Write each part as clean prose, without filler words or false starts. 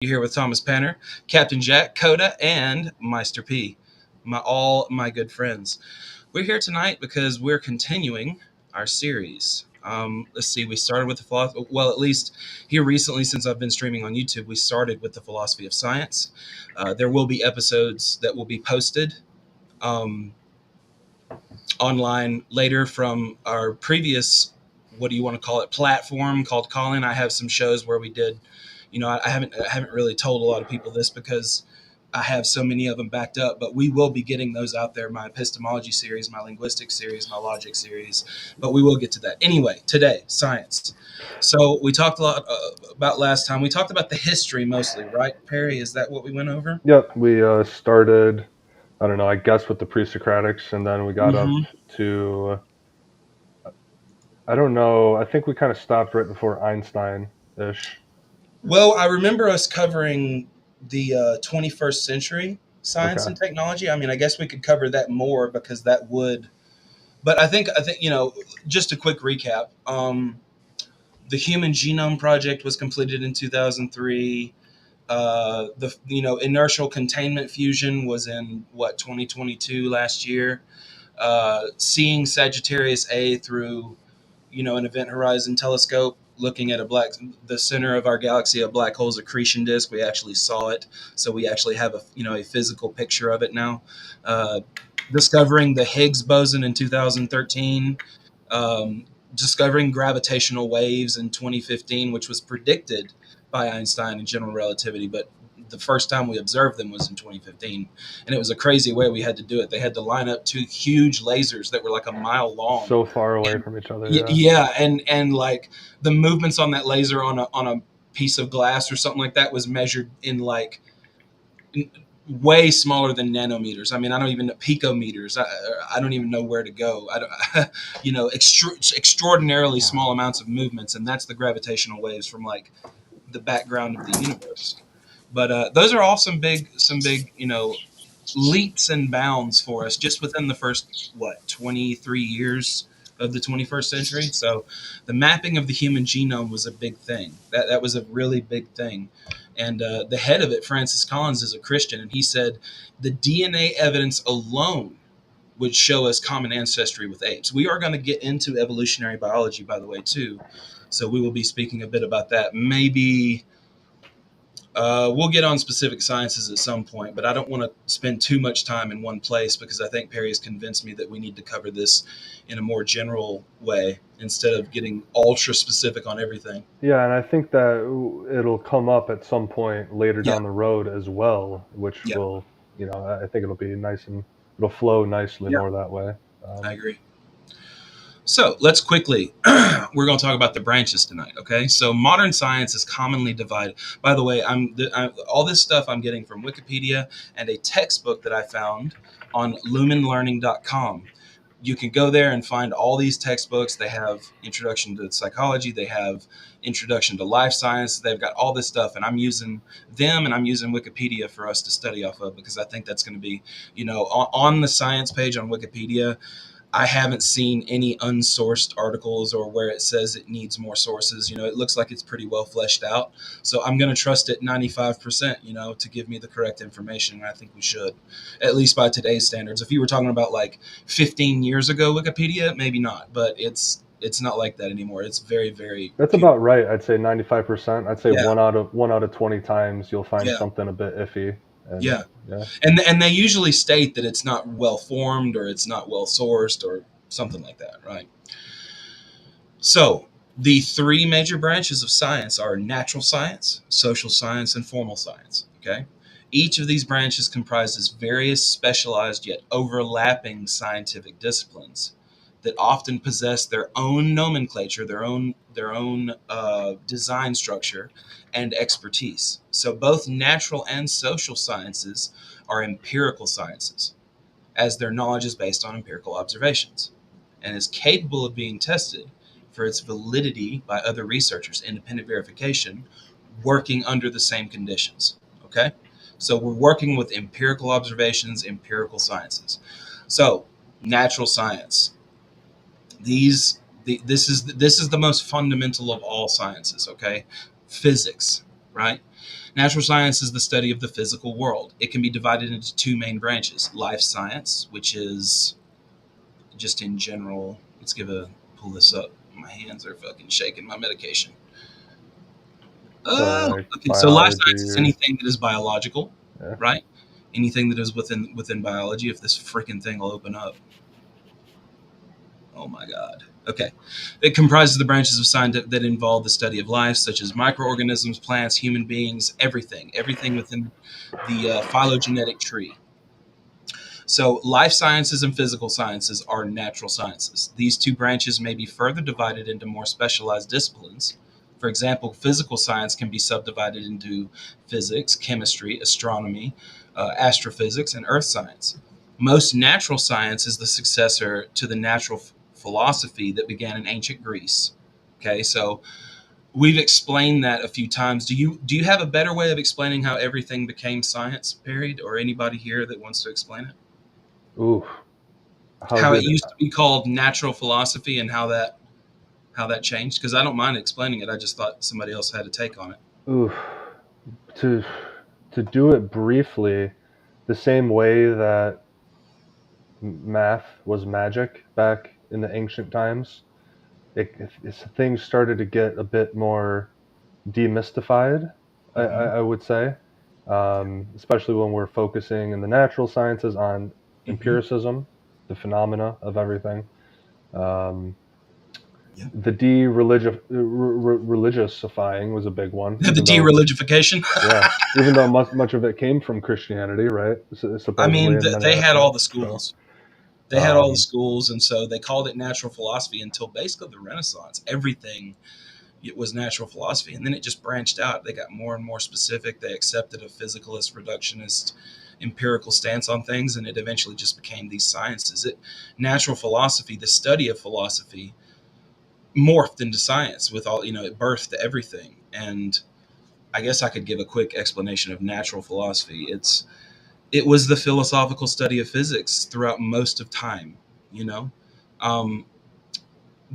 You're here with Thomas Panner, Captain Jack, Coda, and Meister P, all my good friends. We're here tonight because we're continuing our series. Let's see, we started with the philosophy. Well, at least here recently, since I've been streaming on YouTube, we started with the philosophy of science. There will be episodes that will be posted um, online later from our previous, what do you want to call it, platform called Callin. I have some shows where we did, I haven't really told a lot of people this because I have so many of them backed up, but we will be getting those out there. My epistemology series, my linguistic series, my logic series, but we will get to that. Anyway, today, science. So we talked a lot about last time. We talked about the history mostly, right, Perry? Is that what we went over? Yep, we started, I don't know, I guess with the pre-Socratics, and then we got up Hmm. to, I don't know, I think we kind of stopped right before Einstein-ish. Well, I remember us covering the 21st century science Okay. and technology. I mean, I guess we could cover that more because that would. But I think just a quick recap. The Human Genome Project was completed in 2003. The inertial containment fusion was in what 2022 last year. Seeing Sagittarius A through an event horizon telescope looking at the center of our galaxy, a black hole's accretion disk. We actually saw it, so we actually have a physical picture of it now. Uh, Discovering the Higgs boson in 2013, um, discovering gravitational waves in 2015, which was predicted by Einstein in general relativity, but the first time we observed them was in 2015, and it was a crazy way we had to do it. They had to line up two huge lasers that were like a mile long. So far away And from each other, yeah. yeah, and like the movements on that laser on a piece of glass or something like that was measured in like way smaller than nanometers. I mean, I don't even know picometers. I don't even know where to go. I don't, extraordinarily small amounts of movements, and that's the gravitational waves from like the background of the universe. But those are all some big, leaps and bounds for us just within the first 23 years of the 21st century. So the mapping of the human genome was a big thing. That was a really big thing. And the head of it, Francis Collins, is a Christian, and he said the DNA evidence alone would show us common ancestry with apes. We are going to get into evolutionary biology, by the way, too. So we will be speaking a bit about that. Maybe we'll get on specific sciences at some point, but I don't want to spend too much time in one place because I think Perry has convinced me that we need to cover this in a more general way instead of getting ultra specific on everything. Yeah, and I think that it'll come up at some point later Yeah, down the road as well, which yeah, will, I think it'll be nice and it'll flow nicely yeah, more that way. I agree. So let's quickly, we're going to talk about the branches tonight. Okay. So modern science is commonly divided. By the way, all this stuff I'm getting from Wikipedia and a textbook that I found on lumenlearning.com. You can go there and find all these textbooks. They have introduction to psychology. They have introduction to life science. They've got all this stuff. And I'm using them and I'm using Wikipedia for us to study off of because I think that's going to be, on the science page on Wikipedia, I haven't seen any unsourced articles or where it says it needs more sources. It looks like it's pretty well fleshed out. So I'm going to trust it 95%, to give me the correct information. And I think we should, at least by today's standards. If you were talking about like 15 years ago, Wikipedia, maybe not, but it's not like that anymore. It's very, very That's pure. about right. I'd say 95%. I'd say Yeah. one out of 20 times you'll find Yeah. something a bit iffy. And Yeah. yeah. And they usually state that it's not well formed or it's not well sourced or something like that, right? So, the three major branches of science are natural science, social science, and formal science. Okay? Each of these branches comprises various specialized yet overlapping scientific disciplines that often possess their own nomenclature, their own design structure, and expertise. So, both natural and social sciences are empirical sciences, as their knowledge is based on empirical observations and is capable of being tested for its validity by other researchers, independent verification, working under the same conditions. Okay? So we're working with empirical observations, empirical sciences. So, natural science. This is the most fundamental of all sciences, okay? Physics, right? Natural science is the study of the physical world. It can be divided into two main branches: life science, which is just in general. Let's pull this up. My hands are fucking shaking my medication. So like Okay. So life biology science is or anything that is biological, yeah. right? Anything that is within biology. If this freaking thing will open up. Oh my God. Okay. It comprises the branches of science that involve the study of life, such as microorganisms, plants, human beings, everything within the phylogenetic tree. So, life sciences and physical sciences are natural sciences. These two branches may be further divided into more specialized disciplines. For example, physical science can be subdivided into physics, chemistry, astronomy, astrophysics, and earth science. Most natural science is the successor to the natural philosophy that began in ancient Greece. Okay, so we've explained that a few times. Do you have a better way of explaining how everything became science, Perry, or anybody here that wants to explain it? Ooh, how How it did used to be called natural philosophy and how that changed? Because I don't mind explaining it. I just thought somebody else had a take on it. ooh to do it briefly, the same way that math was magic back in the ancient times, things started to get a bit more demystified. Hmm. I would say, especially when we're focusing in the natural sciences on Hmm. empiricism, the phenomena of everything. Um, Yeah. the de-religiousifying was a big one, The even though, de-religification. yeah, even though much of it came from Christianity, right? I Supposedly mean, in many they had all the aspects. So, schools. They had all the um, schools, and so they called it natural philosophy until basically the Renaissance. Everything it was natural philosophy, and then it just branched out. They got more and more specific. They accepted a physicalist, reductionist, empirical stance on things, and it eventually just became these sciences. Natural philosophy, the study of philosophy, morphed into science with all it birthed everything. And I guess I could give a quick explanation of natural philosophy. It was the philosophical study of physics throughout most of time. You know, um,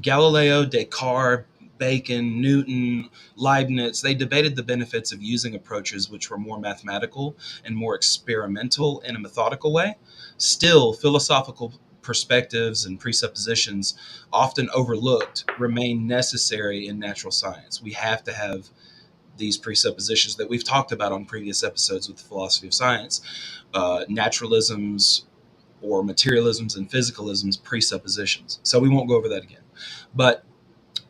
Galileo, Descartes, Bacon, Newton, Leibniz, they debated the benefits of using approaches which were more mathematical and more experimental in a methodical way. Still, philosophical perspectives and presuppositions, often overlooked, remain necessary in natural science. We have to have these presuppositions that we've talked about on previous episodes with the philosophy of science, naturalisms or materialisms and physicalisms presuppositions. So we won't go over that again. But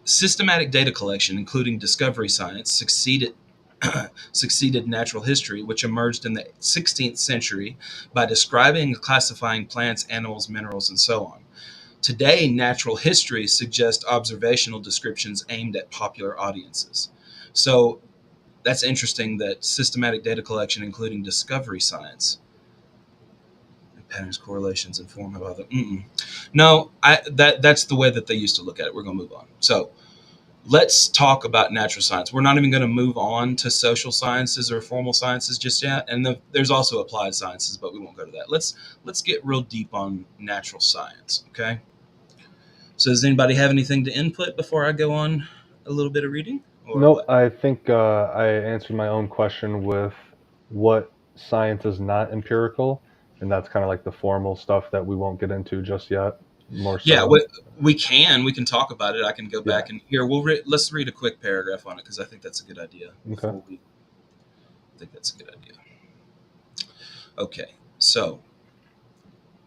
systematic data collection, including discovery science, succeeded natural history, which emerged in the 16th century by describing and classifying plants, animals, minerals, and so on. Today, natural history suggests observational descriptions aimed at popular audiences. So that's interesting that systematic data collection, including discovery science, patterns, correlations, and form of other. No, that's the way that they used to look at it. We're going to move on. So let's talk about natural science. We're not even going to move on to social sciences or formal sciences just yet. And there's also applied sciences, but we won't go to that. Let's get real deep on natural science. Okay. So does anybody have anything to input before I go on a little bit of reading or nope, what? I think I answered my own question with what science is not empirical, and that's kind of like the formal stuff that we won't get into just yet. More Yeah, so, we can talk about it. I can go yeah. back and here let's read a quick paragraph on it because I think that's a good idea. Okay. Before we I think that's a good idea. Okay, so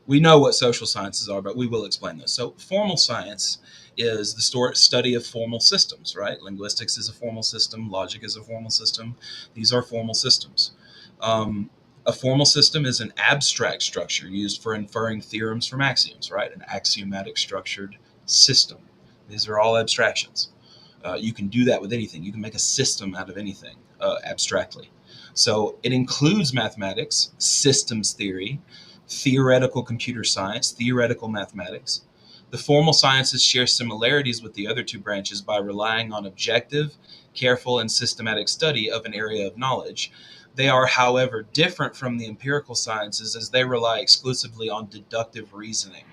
we know what social sciences are, but we will explain this. So, formal science is the study of formal systems, right? Linguistics is a formal system, logic is a formal system. These are formal systems. Um, a formal system is an abstract structure used for inferring theorems from axioms, right? An axiomatic structured system. These are all abstractions. You can do that with anything. You can make a system out of anything abstractly. So it includes mathematics, systems theory, theoretical computer science, theoretical mathematics. The formal sciences share similarities with the other two branches by relying on objective, careful, and systematic study of an area of knowledge. They are, however, different from the empirical sciences as they rely exclusively on deductive reasoning.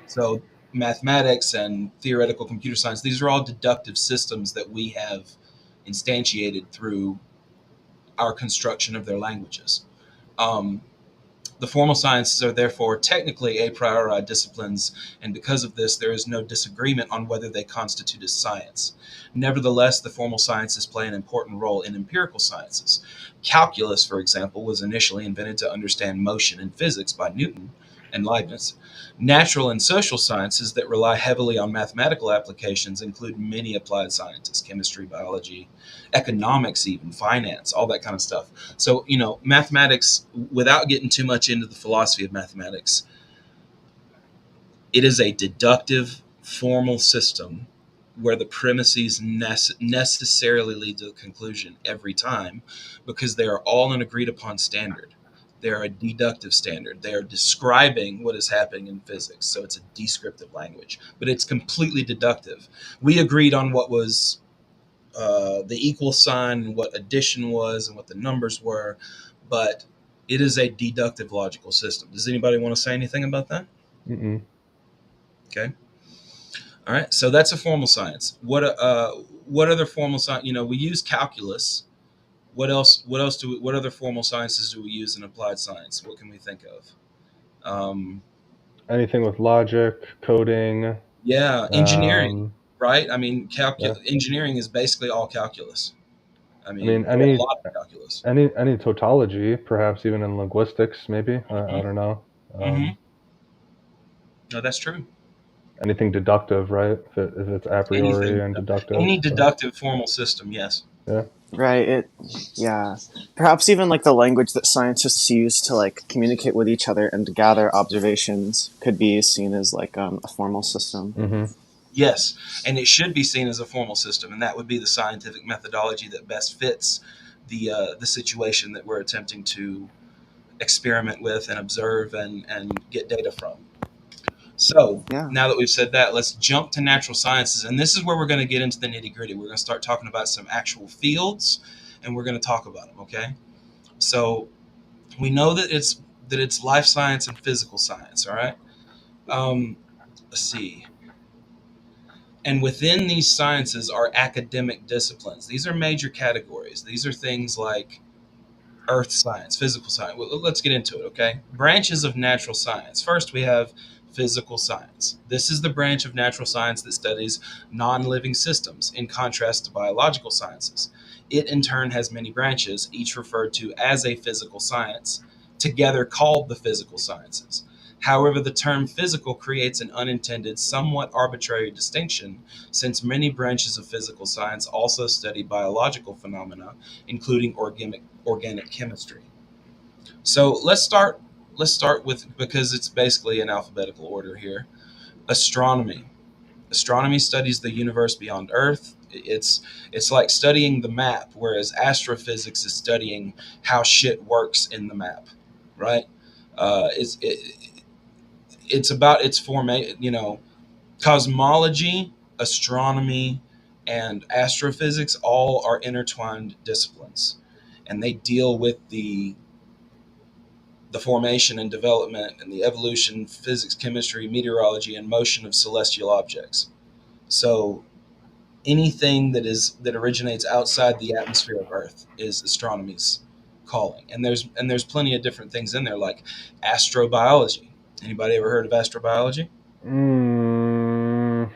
So, mathematics and theoretical computer science, these are all deductive systems that we have instantiated through our construction of their languages. Um, the formal sciences are therefore technically a priori disciplines, and because of this, there is no disagreement on whether they constitute a science. Nevertheless, the formal sciences play an important role in empirical sciences. Calculus, for example, was initially invented to understand motion in physics by Newton and Leibniz. Natural and social sciences that rely heavily on mathematical applications include many applied sciences: chemistry, biology, economics, even finance, all that kind of stuff. So, mathematics, without getting too much into the philosophy of mathematics, it is a deductive formal system where the premises necessarily lead to a conclusion every time, because they are all an agreed upon standard. They are a deductive standard. They are describing what is happening in physics. So it's a descriptive language, but it's completely deductive. We agreed on what was the equal sign and what addition was and what the numbers were, but it is a deductive logical system. Does anybody want to say anything about that? Mm-mm. Okay. All right. So that's a formal science. What other formal science? We use calculus. What else? What other formal sciences do we use in applied science? What can we think of? Anything with logic, coding. Yeah, engineering, Um, right? I mean, yeah. engineering is basically all calculus. I I mean, mean, or a lot of calculus. any tautology, perhaps even in linguistics, maybe. I don't know. Mm-hmm. Um, No, that's true. anything deductive, right? If it's a priori Anything, and deductive. any So deductive formal system, yes. yeah. Right. Yeah. Perhaps even like the language that scientists use to like communicate with each other and gather observations could be seen as like a formal system. Mm-hmm. Yes, and it should be seen as a formal system, and that would be the scientific methodology that best fits the situation that we're attempting to experiment with and observe and get data from. So Yeah. now that we've said that, let's jump to natural sciences, and this is where we're going to get into the nitty gritty. We're going to start talking about some actual fields, and we're going to talk about them. Okay, so we know that it's life science and physical science. All right. Let's see. And within these sciences are academic disciplines. These are major categories. These are things like earth science, physical science. Well, let's get into it, okay? Branches of natural science. First, we have physical science. This is the branch of natural science that studies non living systems, in contrast to biological sciences. It, in turn, has many branches, each referred to as a physical science, together called the physical sciences. However, the term physical creates an unintended, somewhat arbitrary distinction, since many branches of physical science also study biological phenomena, including organic chemistry. So let's start with, because it's basically in alphabetical order here. Astronomy. Astronomy studies the universe beyond Earth. It's like studying the map, whereas astrophysics is studying how shit works in the map, right? It's about its cosmology, astronomy, and astrophysics all are intertwined disciplines, and they deal with the formation and development and the evolution, physics, chemistry, meteorology, and motion of celestial objects. So anything that originates outside the atmosphere of Earth is astronomy's calling. And there's plenty of different things in there, like astrobiology. Anybody ever heard of astrobiology? Mm,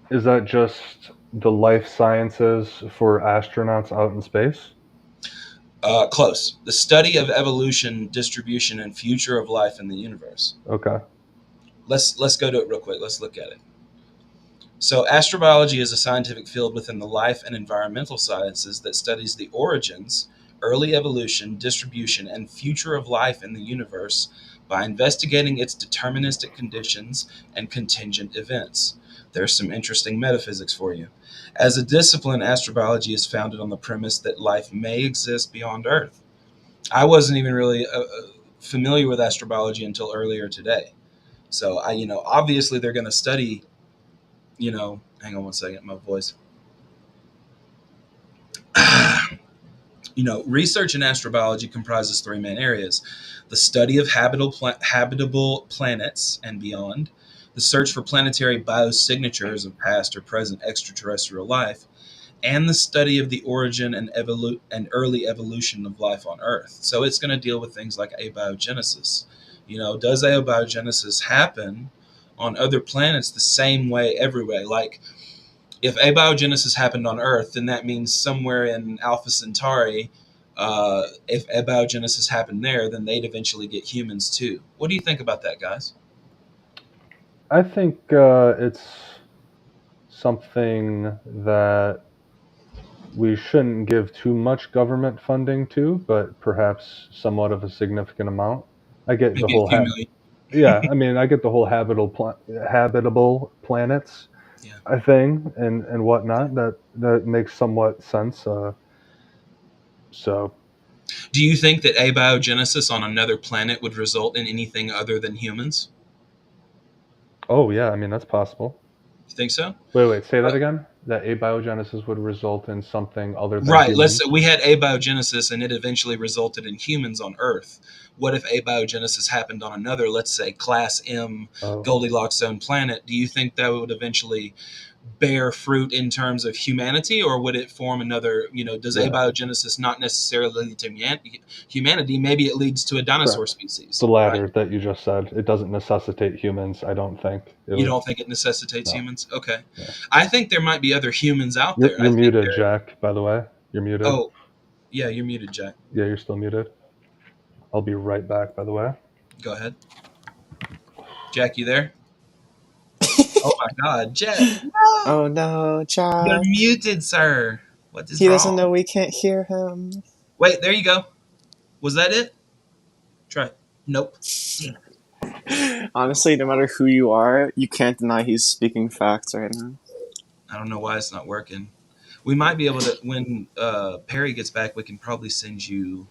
is that just the life sciences for astronauts out in space? Close. The study of evolution, distribution, and future of life in the universe. Okay. Let's go to it real quick. Let's look at it. So, astrobiology is a scientific field within the life and environmental sciences that studies the origins, early evolution, distribution, and future of life in the universe by investigating its deterministic conditions and contingent events. There's some interesting metaphysics for you. As a discipline, astrobiology is founded on the premise that life may exist beyond Earth. I wasn't even really familiar with astrobiology until earlier today. So, obviously they're going to study, hang on one second, my voice. Research in astrobiology comprises three main areas: the study of habitable planets and beyond, the search for planetary biosignatures of past or present extraterrestrial life, and the study of the origin and early evolution of life on Earth. So it's going to deal with things like abiogenesis. Does abiogenesis happen on other planets the same way everywhere? Like, if abiogenesis happened on Earth, then that means somewhere in Alpha Centauri, if abiogenesis happened there, then they'd eventually get humans too. What do you think about that, guys? I think it's something that we shouldn't give too much government funding to, but perhaps somewhat of a significant amount. I get the Maybe a whole few million. yeah. I mean, I get the whole habitable planets Yeah. thing and whatnot. That makes somewhat sense. So Do you think that abiogenesis on another planet would result in anything other than humans? oh yeah, I mean that's possible. You think so? Wait, say that Uh, again. That abiogenesis would result in something other than Right. humans. We had abiogenesis and it eventually resulted in humans on Earth. What if abiogenesis happened on another, let's say, Class M Oh, Goldilocks zone planet? Do you think that would eventually bear fruit in terms of humanity, or would it form another? Does yeah, abiogenesis not necessarily lead to humanity? Maybe it leads to a dinosaur correct. species, The right? latter that you just said. It doesn't necessitate humans. I don't think it You would. don't think it necessitates No. humans? Okay. Yeah. I think there might be other humans out You're there. I you're think muted, there. Jack. By the way, you're muted. Oh, yeah, you're muted, Jack. Yeah, you're still muted. I'll be right back. By the way. Go ahead. Jack, you there? Oh my God, Jack! No! Oh no, You're Jack. muted, sir. What is He wrong? doesn't know we can't hear him. Wait, there you go. Was that it? Try it. Nope. Honestly, no matter who you are, you can't deny he's speaking facts right now. I don't know why it's not working. We might be able to, when Perry gets back, we can probably send you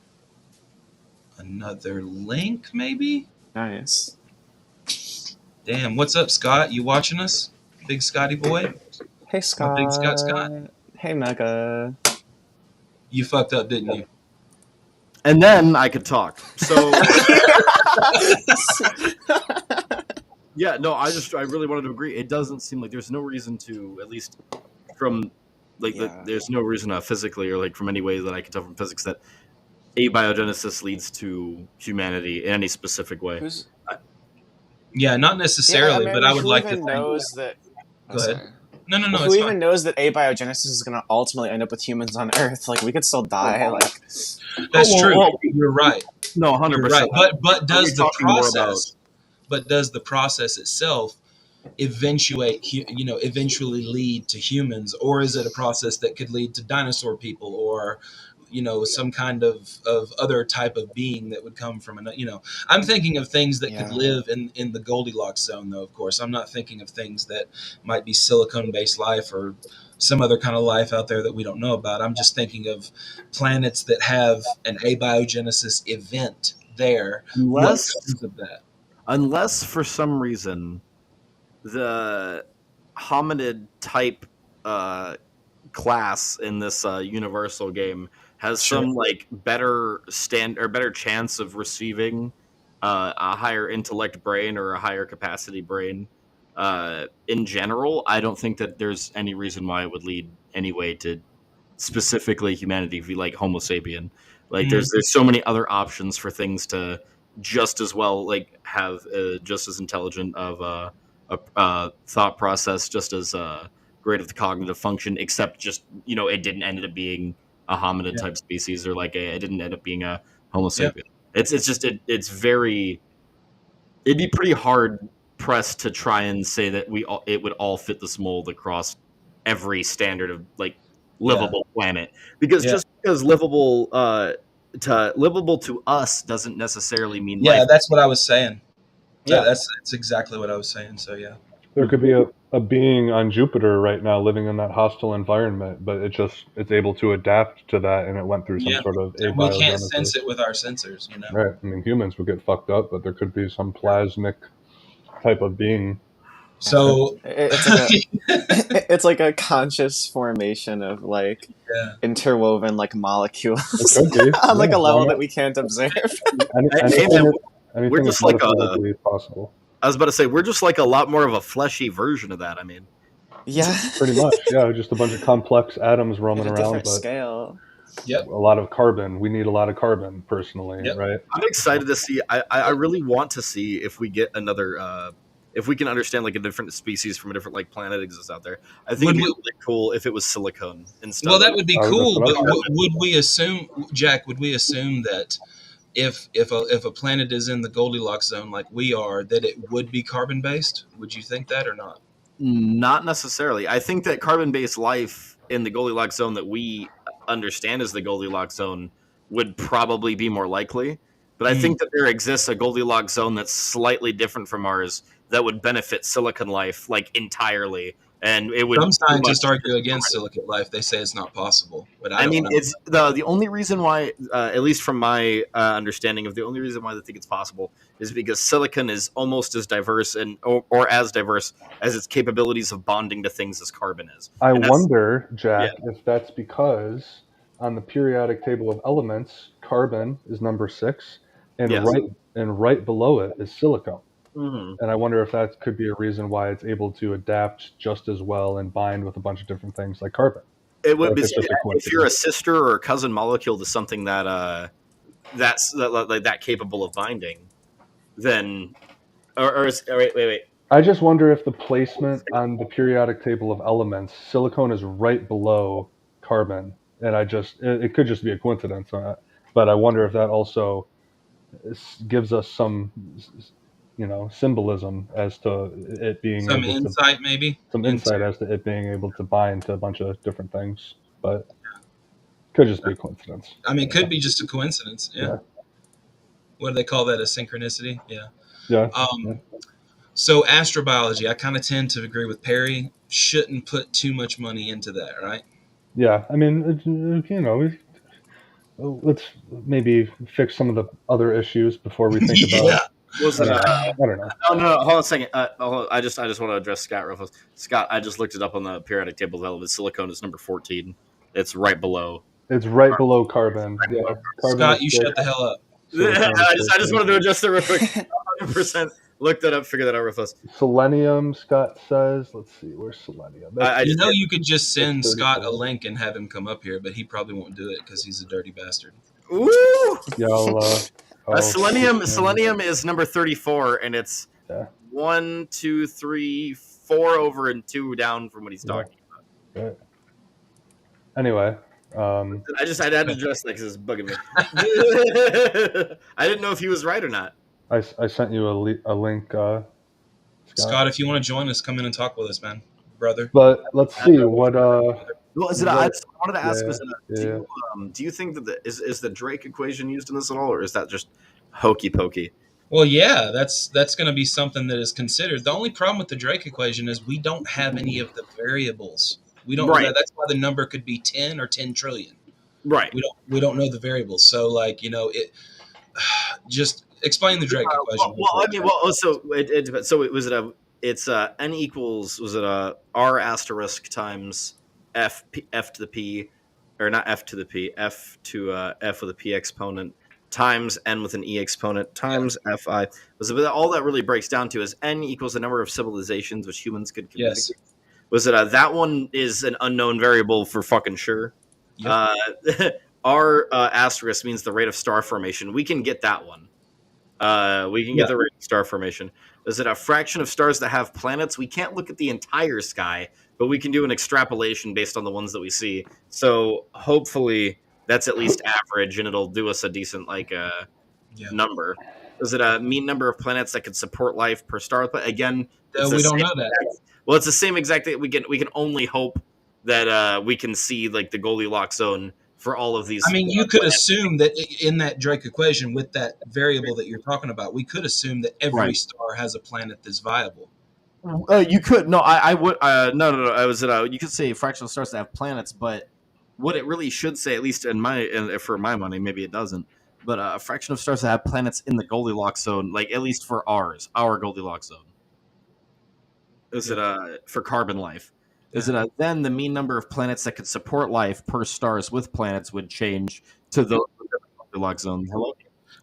another link, maybe? Nice. Damn, what's up, Scott? You watching us? Big Scotty boy? Hey, My Scott. big Scott. Hey, Mega. You fucked up, didn't you? And then I could talk. So yeah, no, I really wanted to agree. It doesn't seem like there's no reason to, at least from there's no reason physically or like from any way that I can tell from physics that abiogenesis leads to humanity in any specific way. Who's? Yeah, not necessarily, but I would like to think. Knows that. Go ahead. No, Who it's even fine. knows that abiogenesis is going to ultimately end up with humans on Earth? Like, we could still die. Like, That's true. You're right. No, 100%. You're right. But does the talking more process? But does the process itself eventually lead to humans, or is it a process that could lead to dinosaur people, or some kind of other type of being that would come from another? I'm thinking of things that could live in the Goldilocks zone, though. Of course, I'm not thinking of things that might be silicone-based life or some other kind of life out there that we don't know about. I'm just thinking of planets that have an abiogenesis event there. What comes of that? Unless for some reason the hominid type class in this universal game has some like better chance of receiving a higher intellect brain or a higher capacity brain in general, I don't think that there's any reason why it would lead anyway to specifically humanity be like Homo sapien. Like there's so many other options for things to just as well like have just as intelligent of a thought process, just as great of the cognitive function, except just it didn't end up being a hominid type species, or like it didn't end up being a Homo sapien. It's very, it'd be pretty hard pressed to try and say that it would all fit this mold across every standard of like livable planet, because just because livable to us doesn't necessarily mean life. That's what I was saying. That's exactly what I was saying. So there could be a being on Jupiter right now living in that hostile environment, but it's able to adapt to that, and it went through some sort of and we can't sense it with our sensors, Right. I mean, humans would get fucked up, but there could be some plasmic type of being. So it's like a conscious formation of like interwoven like molecules on like a level that we can't observe. We're just like possible. I was about to say we're just like a lot more of a fleshy version of that. I mean, Yeah. Pretty much, yeah, just a bunch of complex atoms roaming At a around, different but scale. Yep. a lot of carbon. We need a lot of carbon, personally, Yep. right? I'm excited to see. I really want to see if we get another. If we can understand like a different species from a different like planet exists out there. I think Would it'd be we- really cool if it was silicone instead. Well, of, that would be That's cool, what I but was would we assume, Jack? Would we assume that if a planet is in the Goldilocks zone like we are, that it would be carbon based? Would you think that or not? Not necessarily. I think that carbon-based life in the Goldilocks zone that we understand as the Goldilocks zone would probably be more likely. But I Hmm. think that there exists a Goldilocks zone that's slightly different from ours that would benefit silicon life like entirely, and it would. Some scientists much- argue against silicate life. They say it's not possible, but I I don't mean, know. it's the only reason why, at least from my understanding of the only reason why they think it's possible is because silicon is almost as diverse or as diverse as its capabilities of bonding to things as carbon is. I And that's- wonder, Jack, if that's because on the periodic table of elements, carbon is number 6, and Yes. right below it is silicon. Mhm. And I wonder if that could be a reason why it's able to adapt just as well and bind with a bunch of different things like carbon. It would Or be if it's just a if you're a coincidence. sister or a cousin molecule to something that capable of binding, then wait. I just wonder if the placement on the periodic table of elements, silicon is right below carbon, and it could just be a coincidence, but I wonder if that also gives us some, symbolism as to it being Some able to, insight, maybe. some insight as to it being able to bind to a bunch of different things, but could just be a coincidence. I mean, it could be just a coincidence. Yeah. Yeah. What do they call that? A synchronicity? Yeah. Yeah. Yeah. So astrobiology, I kind of tend to agree with Perry. Shouldn't put too much money into that, right? Yeah. I mean, let's maybe fix some of the other issues before we think about. Yeah. Was it? I don't know. No. Hold on a second. I just want to address Scott real fast. Scott, I just looked it up on the periodic table of elements. Silicon is number 14. It's right below. It's right below carbon. Yeah. Carbon Scott, is you 6, shut the hell up. silicon is I just 13. wanted to adjust it real quick. 100%. Look that up. Figure that out real fast. Selenium, Scott says. Let's see, where's selenium? I You just- know, you could just send It's Scott a 34. link and have him come up here, but he probably won't do it because he's a dirty bastard. Ooh! Yeah, Selenium is number 34, and it's Yeah. 1, 2, 3, 4 over and 2 down from what he's talking about. Anyway, I had to address that because it's bugging me. I didn't know if he was right or not. I sent you a link, Scott, if you want to join us, come in and talk with us, man, brother. But let's see what. Well, is it? Right. I just wanted to ask: Yeah. do you think that is the Drake equation used in this at all, or is that just hokey pokey? Well, yeah, that's going to be something that is considered. The only problem with the Drake equation is we don't have any of the variables. We don't. Right. That's why the number could be 10 or 10 trillion. Right. We don't know the variables. So, like, it. Just explain the Drake equation. It depends. So it's n equals, was it r asterisk times f to the p, or not f to the p, f to f with a p exponent times n with an e exponent times fi. All that really breaks down to is n equals the number of civilizations which humans could communicate. Yes. Was it that one is an unknown variable for fucking sure. Yep. R asterisk means the rate of star formation. We can get that one. We can get the rate of star formation. Is it a fraction of stars that have planets? We can't look at the entire sky, but we can do an extrapolation based on the ones that we see. So hopefully that's at least average, and it'll do us a decent number. Is it a mean number of planets that could support life per star? But again, We don't know that. Well, it's the same exact thing. We can only hope that we can see like the Goldilocks zone for all of these. I mean, you could assume that in that Drake equation with that variable that you're talking about, we could assume that every star has a planet that's viable. You could I would no. I was you could say fractional stars that have planets, but what it really should say, at least for my money, maybe it doesn't. But a fraction of stars that have planets in the Goldilocks zone, like at least for our Goldilocks zone, is it for carbon life? Is it then the mean number of planets that could support life per stars with planets would change to the Goldilocks zone? Hello.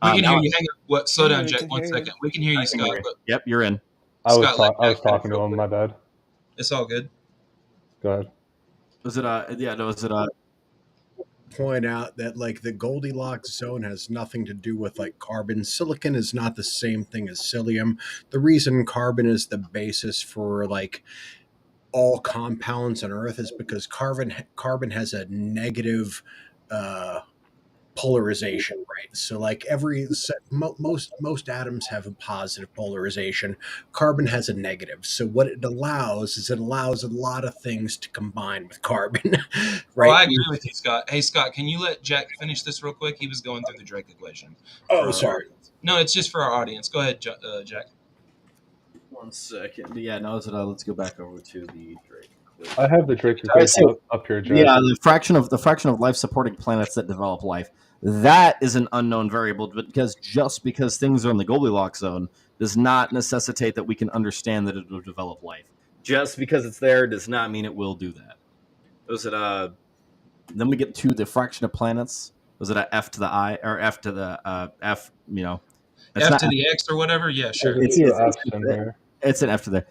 We can hear you. Hang on. Slow down, we Jack. can 1 hear you. second. We can hear you, Scott. But Yep, you're in. I was Scott, talking to him. My bad. it's all good. Go ahead. Was it yeah, no, was it Point out that like the Goldilocks zone has nothing to do with like carbon. Silicon is not the same thing as psyllium. The reason carbon is the basis for like all compounds on Earth is because carbon has a negative uh, polarization, right? So like most atoms have a positive polarization. Carbon has a negative. So what it allows is it allows a lot of things to combine with carbon, Oh, right? I agree with you, Scott. Hey, Scott, can you let Jack finish this real quick? He was going through the Drake equation. Oh, For our sorry. audience. No, it's just for our audience. Go ahead, Jack. 1 second? Yeah, no, is it let's go back over to the Drake equation. I have the Drake Alright, equation so up here, Jack. Yeah, the fraction of life supporting planets that develop life. That is an unknown variable, but just because things are in the Goldilocks zone does not necessitate that we can understand that it will develop life. Just because it's there does not mean it will do that. Was it then we get to the fraction of planets. Was it a F to the I or F to the F? You know, it's F not to the X or whatever? Yeah, sure. There's a few F's in here. It's an F to the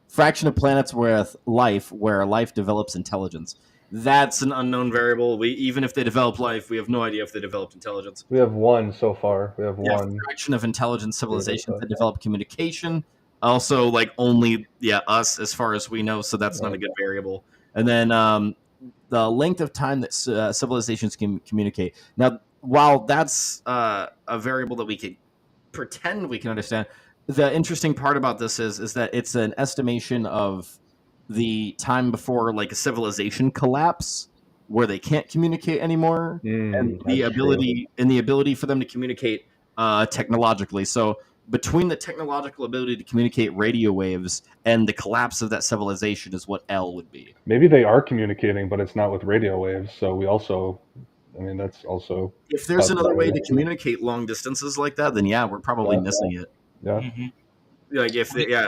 fraction of planets with life, where life develops intelligence. That's an unknown variable. Even if they develop life, we have no idea if they developed intelligence. We have one so far. We have Yeah, one. fraction of intelligent civilizations that develop communication. Also, like only us as far as we know. So that's not a good variable. And then the length of time that civilizations can communicate. Now, while that's a variable that we could pretend we can understand, the interesting part about this is that it's an estimation of the time before like a civilization collapse where they can't communicate anymore, and the ability for them to communicate technologically. So between the technological ability to communicate radio waves and the collapse of that civilization is what L would be. Maybe they are communicating, but it's not with radio waves. So we also, I mean, that's also. If there's another way to communicate long distances like that, then yeah, we're probably missing it. Yeah. Mm-hmm. Like if yeah.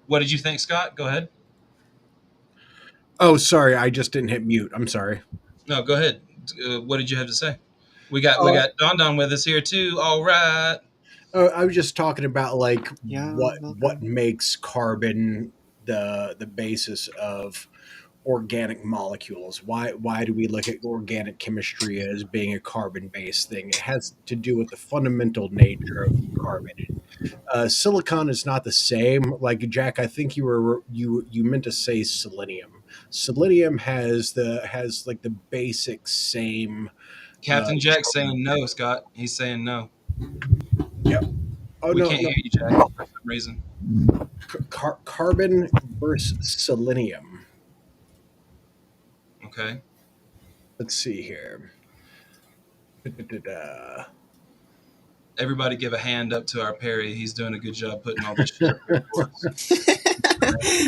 What did you think, Scott? Go ahead. Oh, sorry, I just didn't hit mute. I'm sorry. No, go ahead. What did you have to say? We got Don with us here too. All right. I was just talking about like welcome. what makes carbon the basis of organic molecules. Why do we look at organic chemistry as being a carbon based thing? It has to do with the fundamental nature of carbon. Silicon is not the same. Like Jack, I think you meant to say selenium. Selenium has like the basic same. Captain Jack's saying no, Scott. He's saying no. Yep. Oh, we no, can't no. hear you, Jack, for some reason. Carbon versus selenium. Okay. Let's see here. Everybody give a hand up to our Perry. He's doing a good job putting all this shit up here for us.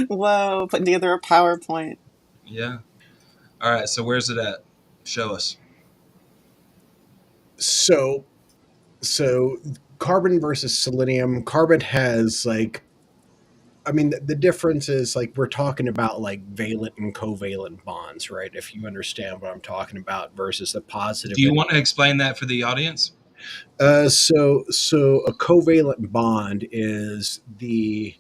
Whoa, putting together a PowerPoint. Yeah. All right, so where's it at? Show us. So carbon versus selenium. Carbon has like, I mean, the difference is like we're talking about like valent and covalent bonds, right? If you understand what I'm talking about versus the positive. Do you want to explain that for the audience? So a covalent bond is the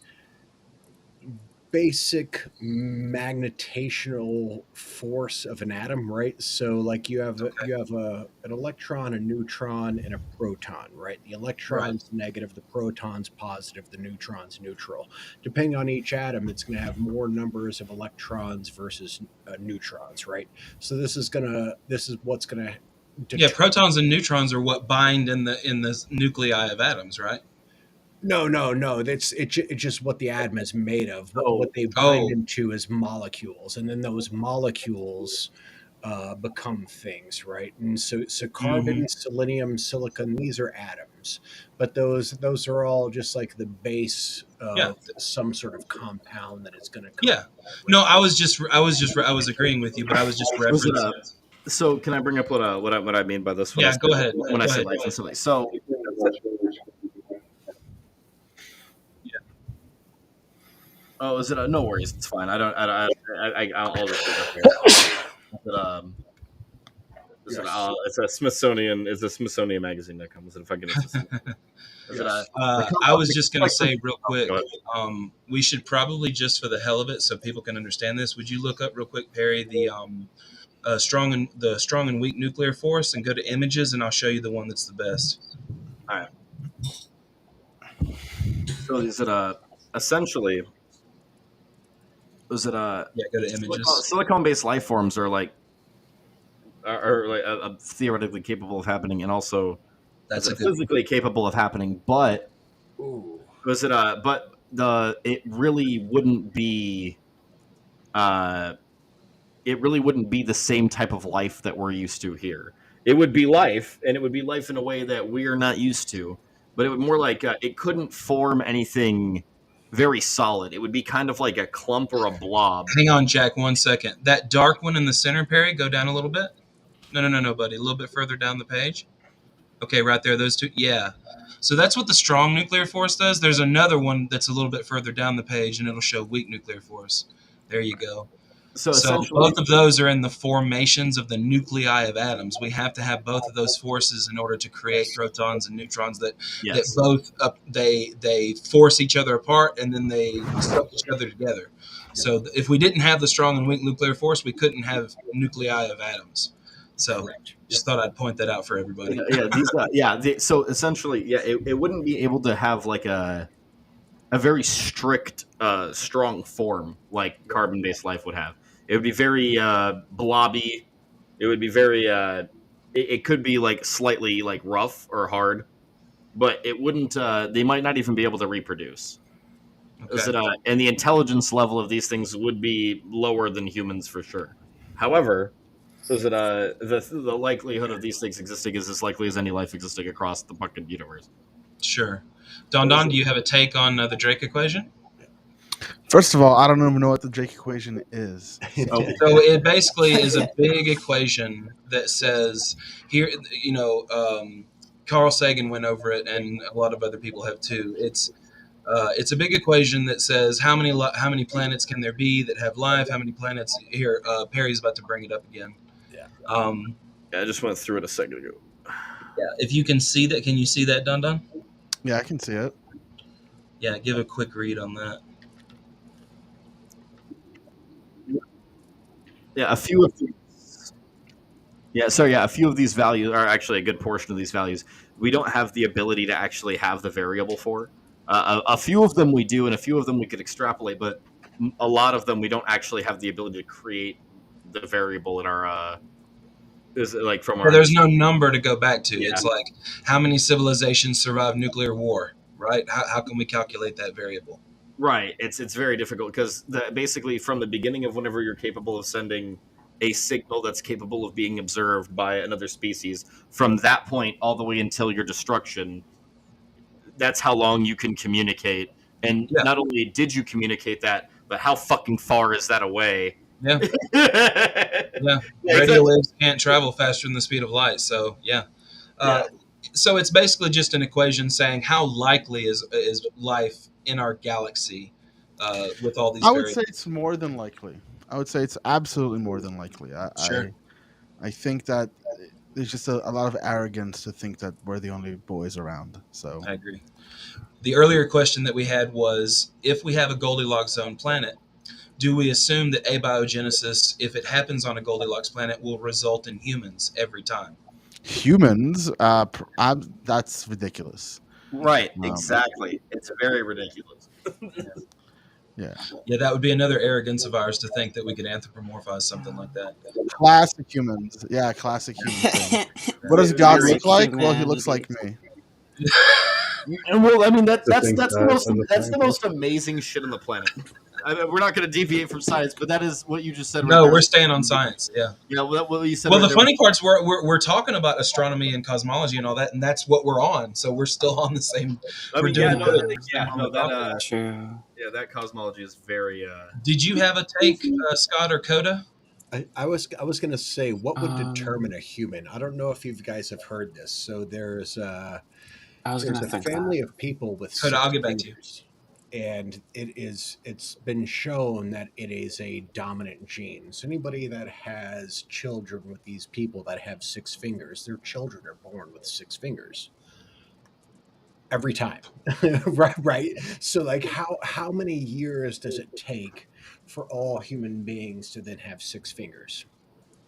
basic magnetational force of an atom, right? So like you have an electron, a neutron, and a proton, right? The electron's negative, the proton's positive, the neutron's neutral. Depending on each atom, it's going to have more numbers of electrons versus neutrons, right? So this is what's going to protons and neutrons are what bind in the nuclei of atoms, right? No. It's just what the atom is made of. What they bind into is molecules, and then those molecules become things, right? And so carbon, selenium, silicon, these are atoms, but those are all just like the base of some sort of compound that it's going to come. Yeah. No, I was agreeing with you, but I was just referencing. So can I bring up what I mean by this? Yeah, go ahead. When I say life and something. So oh, is it? No worries, it's fine. I'll just put it up here. But, Is Yes. it's a Smithsonian. It's a Smithsonian magazine that comes. If I can assist. Is it I was just going to say real quick, Go ahead. we should probably, just for the hell of it, so people can understand this, would you look up real quick, Perry, the strong and weak nuclear force, and go to images, and I'll show you the one that's the best. So is it essentially? Is it Yeah, go to images. Silicon-based life forms are like theoretically capable of happening, and also That's a good. physically capable of happening. But Ooh. was it but it really wouldn't be the same type of life that we're used to here. It would be life, and it would be life in a way that we are not used to. But it would more like it couldn't form anything very solid. It would be kind of like a clump or a blob. Hang on, Jack, 1 second. That dark one in the center, Perry, go down a little bit. No, buddy. A little bit further down the page. Okay, right there, those two. Yeah. So that's what the strong nuclear force does. There's another one that's a little bit further down the page, and it'll show weak nuclear force. There you go. So both of those are in the formations of the nuclei of atoms. We have to have both of those forces in order to create protons and neutrons that both they force each other apart, and then they suck each other together. So if we didn't have the strong and weak nuclear force, we couldn't have nuclei of atoms. So just thought I'd point that out for everybody. So essentially, it wouldn't be able to have like a very strict, strong form like carbon-based life would have. It would be very blobby. It would be very. It could be like slightly like rough or hard, but it wouldn't. They might not even be able to reproduce. Okay. And the intelligence level of these things would be lower than humans for sure. However, the likelihood of these things existing is as likely as any life existing across the fucking universe. Sure. Don, do you have a take on the Drake equation? First of all, I don't even know what the Drake equation is. So it basically is a big equation that says here, Carl Sagan went over it, and a lot of other people have too. It's a big equation that says how many planets can there be that have life? How many planets? Here, Perry's about to bring it up again. Yeah. I just went through it a second ago. Yeah. If you can see that, can you see that, Don? Yeah, I can see it. Yeah, give a quick read on that. Yeah, a few of these. A few of these values are actually a good portion of these values. We don't have the ability to actually have the variable for. A few of them we do, and a few of them we could extrapolate, but a lot of them we don't actually have the ability to create the variable in our. There's no number to go back to. Yeah. It's like how many civilizations survived nuclear war, right? How can we calculate that variable? Right. It's very difficult because basically from the beginning of whenever you're capable of sending a signal that's capable of being observed by another species, from that point all the way until your destruction, that's how long you can communicate. And not only did you communicate that, but how fucking far is that away? Yeah. Radio waves can't travel faster than the speed of light. So, so it's basically just an equation saying how likely is life in our galaxy with all these I would say it's more than likely. I would say it's absolutely more than likely. I think that there's just a lot of arrogance to think that we're the only boys around. So I agree. The earlier question that we had was, if we have a Goldilocks zone planet, do we assume that abiogenesis, if it happens on a Goldilocks planet, will result in humans every time? Humans, that's ridiculous. Right, exactly. It's very ridiculous. Yeah, that would be another arrogance of ours to think that we could anthropomorphize something like that. Classic humans. Yeah, classic humans. What does God look like? Well, he looks like me. And well, I mean that's the most amazing shit on the planet. I mean, we're not going to deviate from science, but that is what you just said. No, we're staying on science. Yeah. Yeah. What you said. Well, the funny part's we're talking about astronomy and cosmology and all that, and that's what we're on. So we're still on the same. True. Yeah, that cosmology is very. Did you have a take, Scott or Coda? I was going to say, what would determine a human? I don't know if you guys have heard this. So there's a family of people with. Coda, I'll get back to you. and it's been shown that it is a dominant gene. So anybody that has children with these people that have 6 fingers, their children are born with 6 fingers every time. Right. So like how many years does it take for all human beings to then have 6 fingers?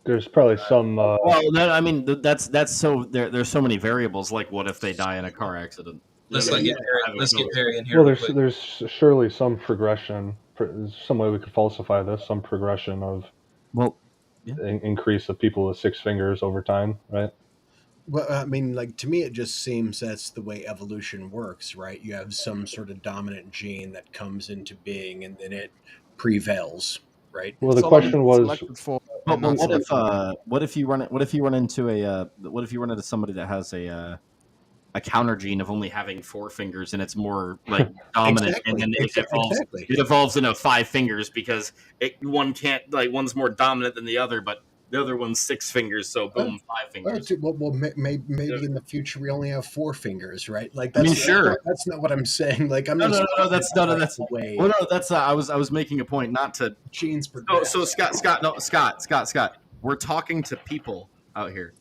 There's probably some. Well, I mean, that's so there's so many variables. Like, what if they die in a car accident? Let's Yeah, get Perry in here. Well, real quick. there's surely some progression. Some way we could falsify this. Some progression of Well, increase of people with 6 fingers over time, right? Well, I mean, like to me, it just seems that's the way evolution works, right? You have some sort of dominant gene that comes into being, and then it prevails, right? Well, the Some question was, selected for but and not what if selected what if you run into somebody that has a counter gene of only having 4 fingers and it's more like dominant, and then Exactly. it evolves into 5 fingers because one's more dominant than the other, but the other one's 6 fingers, so boom, 5 fingers. Well, maybe in the future we only have 4 fingers, right? Like, I mean, that's, sure. that's not what I'm saying. Like, I'm No, just that's the way well, no, that's I was making a point not to. genes Oh, progress. so Scott, we're talking to people out here.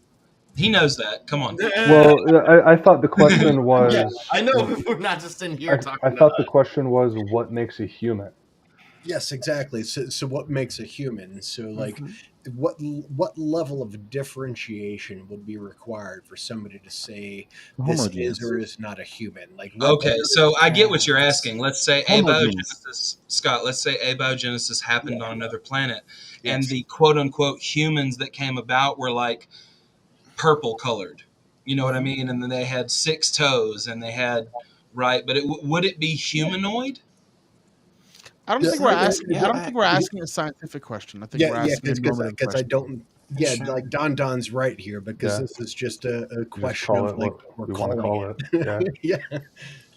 He knows that. Come on. well, I thought the question was. Yeah, I know we're not just in here talking. I thought the question was, what makes a human? Yes, exactly. So what makes a human? So like, what level of differentiation would be required for somebody to say this Homogeneous. is or is not a human? Like, Okay, so I get what you're asking. Let's say Homogeneous. abiogenesis, Scott. Let's say abiogenesis happened on another planet, and Yes. the quote unquote humans that came about were like purple colored. You know what I mean? And then they had 6 toes, and they had but would it be humanoid? I don't Yeah, think we're I- asking. I don't think we're asking a scientific question. I think we're asking a normative because I question. don't. Yeah, Sure. like Don's right here because Yeah. this is just a Just question call of it like what we're we want to calling call it. Yeah. yeah.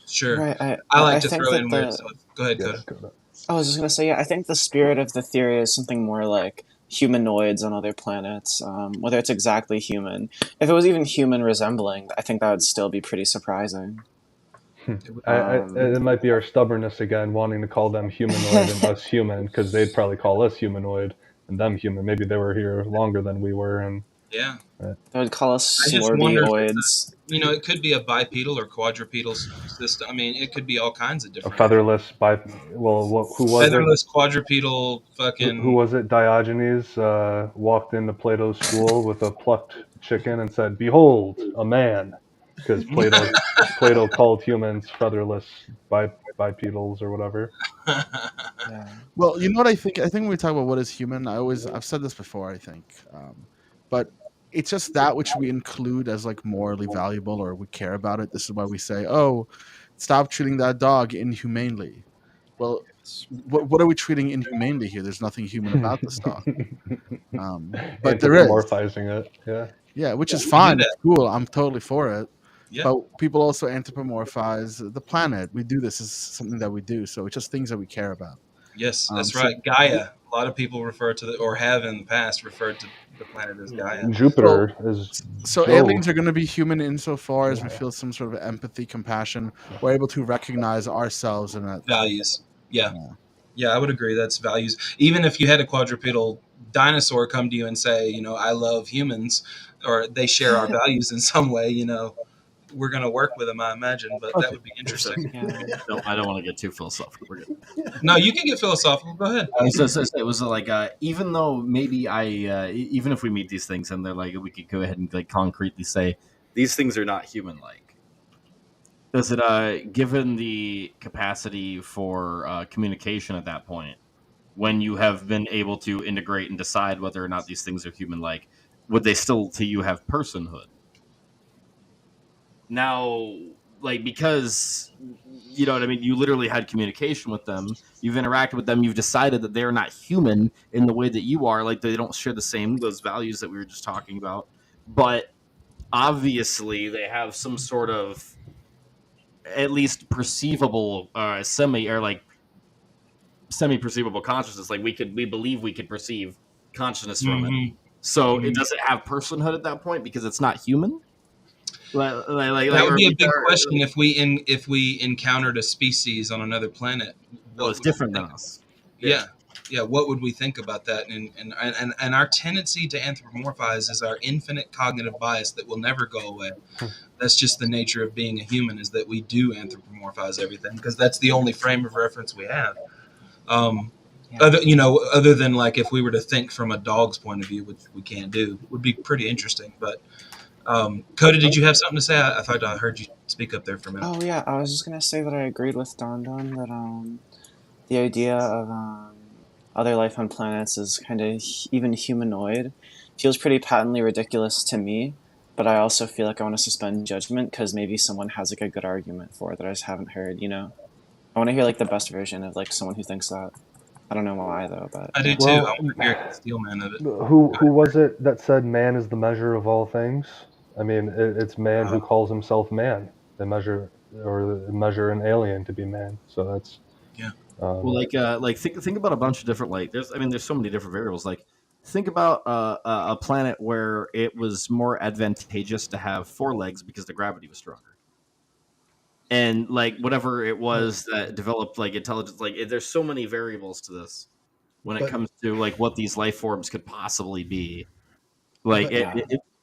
Sure. Right. I like to think throw that in weird stuff. Go ahead, Yeah, Coda. I was just gonna say, yeah, I think the spirit of the theory is something more like humanoids on other planets, whether it's exactly human. If it was even human resembling, I think that would still be pretty surprising. It might be our stubbornness again, wanting to call them humanoid and us human, because they'd probably call us humanoid and them human. Maybe they were here longer than we were, and Yeah. They would call us I just wonder if slorbioids. it could be a bipedal or quadrupedal system. I mean, it could be all kinds of a different. featherless who was Featherless quadrupedal it? fucking. Who was it? Diogenes walked into Plato's school with a plucked chicken and said, "Behold, a man," because Plato called humans featherless bipedals or whatever. Yeah. Well, you know what I think? I think when we talk about what is human, I've said this before. I think, but it's just that which we include as like morally valuable or we care about it. This is why we say, "Oh, stop treating that dog inhumanely." Well, what are we treating inhumanely here? There's nothing human about this dog. But there is, Anthropomorphizing it. Yeah. which is we do fine. that. It's cool. I'm totally for it. Yeah. But people also anthropomorphize the planet. We do this as something that we do. So it's just things that we care about. Yes, that's so- right. Gaia. A lot of people refer to or have in the past referred to the planet as Gaia. Jupiter is So Jove. aliens are going to be human insofar as we feel some sort of empathy, compassion. We're able to recognize ourselves in that. Values. Yeah. Yeah. Yeah, I would agree. That's values. Even if you had a quadrupedal dinosaur come to you and say, I love humans, or they share our values in some way, we're going to work with them, I imagine. But that would be interesting. Yeah. No, I don't want to get too philosophical. We're good. No, you can get philosophical. Go ahead. So it was like even though maybe even if we meet these things and they're like we could go ahead and like concretely say these things are not human like. Does it given the capacity for communication at that point, when you have been able to integrate and decide whether or not these things are human like, would they still to you have personhood? Now, like, because you know what I mean, you literally had communication with them, you've interacted with them, you've decided that they're not human in the way that you are, like they don't share those values that we were just talking about, but obviously they have some sort of at least perceivable semi-perceivable consciousness. Like we believe we could perceive consciousness from it. So it doesn't have personhood at that point because it's not human. That would be a big question if we encountered a species on another planet. That was different than us. Yeah. What would we think about that? And our tendency to anthropomorphize is our infinite cognitive bias that will never go away. That's just the nature of being a human, is that we do anthropomorphize everything because that's the only frame of reference we have. Other than like if we were to think from a dog's point of view, which we can't do, would be pretty interesting. But Coda, did you have something to say? I thought I heard you speak up there for a minute. Oh yeah, I was just gonna say that I agreed with Don that the idea of other life on planets is kind of even humanoid feels pretty patently ridiculous to me. But I also feel like I want to suspend judgment because maybe someone has like a good argument for it that I just haven't heard. You know, I want to hear like the best version of like someone who thinks that. I don't know why though, but I do too. Well, I want to hear Steelman of it. Who was it that said man is the measure of all things? I mean, it's man who calls himself man. They measure an alien to be man. So that's Well, think about a bunch of different there's so many different variables. Like think about a planet where it was more advantageous to have 4 legs because the gravity was stronger, and like whatever it was that developed like intelligence. Like there's so many variables to this when it comes to like what these life forms could possibly be. Like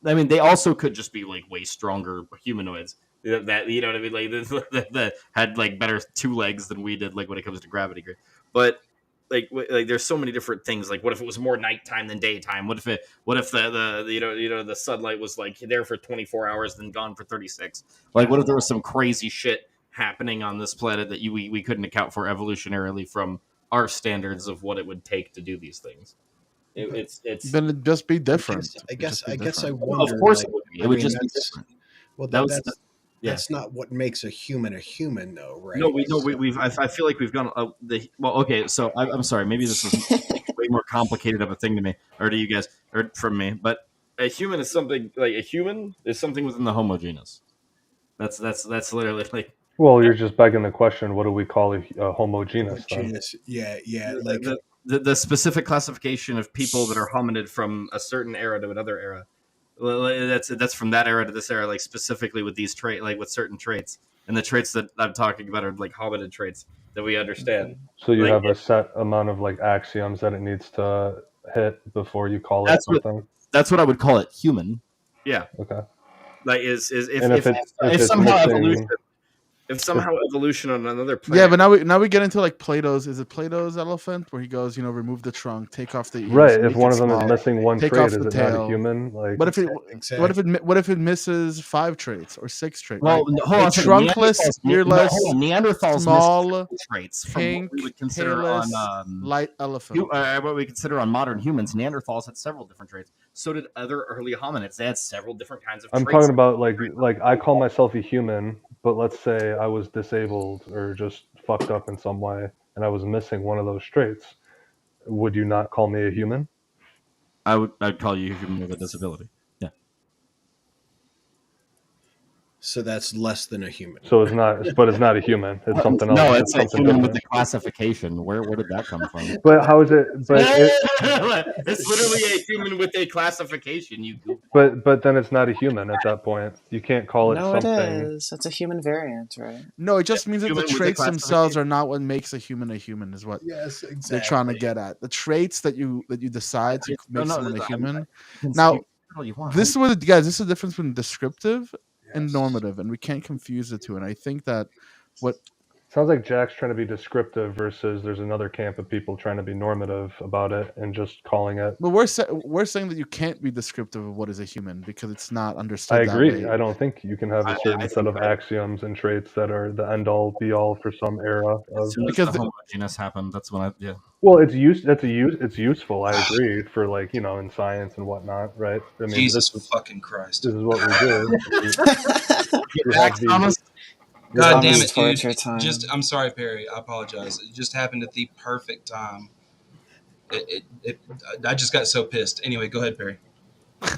they also could just be like way stronger humanoids. That you know what I mean, like that had like better 2 legs than we did, like when it comes to gravity. But like there's so many different things. Like what if it was more nighttime than daytime? What if the sunlight was like there for 24 hours then gone for 36? Like what if there was some crazy shit happening on this planet that we couldn't account for evolutionarily from our standards of what it would take to do these things? It's then it'd just be different. I guess I different. wonder. Of course, like, it would just be different. Well, Yeah. that's not what makes a human, though, right? No, I feel like we've gone. Okay. So I'm sorry. Maybe this is way more complicated of a thing to me, or to you guys, or from me. But a human is something within the Homo genus. That's literally like. Well, you're just begging the question: what do we call a Homo genus? Genus, yeah, like the specific classification of people that are hominid from a certain era to another era. That's from that era to this era, like specifically with these with certain traits, and the traits that I'm talking about are like hominid traits that we understand. So you have a set amount of like axioms that it needs to hit before you call it something. That's what I would call it, human. Yeah. Okay. Like if somehow evolution on another planet. Yeah, but now we get into like Plato's. Is it Plato's elephant where he goes, remove the trunk, take off the ears, right? If one of them is missing one take trait, off is the it tail. not a human? Like, what if it misses 5 traits or 6 traits? Well, hold on. Trunkless, earless, Neanderthals small, traits pink, from what we would consider tailless, on light elephant. What we consider on modern humans. Neanderthals had several different traits. So did other early hominids. They had several different kinds of traits. I'm talking about like I call myself a human, but let's say I was disabled or just fucked up in some way, and I was missing one of those traits. Would you not call me a human? I'd call you a human with a disability. Yeah. so that's less than a human. So it's not a human. It's something else. No, it's a something human with different. the classification. Where did that come from? But how is it? It's literally a human with a classification. But then it's not a human at that point. You can't call it no, something. it is. It's a human variant, right? No, it just means that the Human with the traits themselves are not what makes a human, is what Yes, exactly. they're trying to get at. The traits that you decide to make someone a human. Now, This is what guys. This is the difference between descriptive and normative, and we can't confuse the two. And I think that what Sounds like Jack's trying to be descriptive versus there's another camp of people trying to be normative about it and just calling it. But we're saying that you can't be descriptive of what is a human because it's not understood. I agree. That way. I don't think you can have a certain set of axioms and traits that are the end all be all for some era of. Because the homogeneous happened. That's when Well, it's useful. I agree for in science and whatnot, right? I mean, Jesus fucking Christ! This is what we do. We have these- God damn it, torture dude! time. I'm sorry, Perry. I apologize. It just happened at the perfect time. I just got so pissed. Anyway, go ahead, Perry. I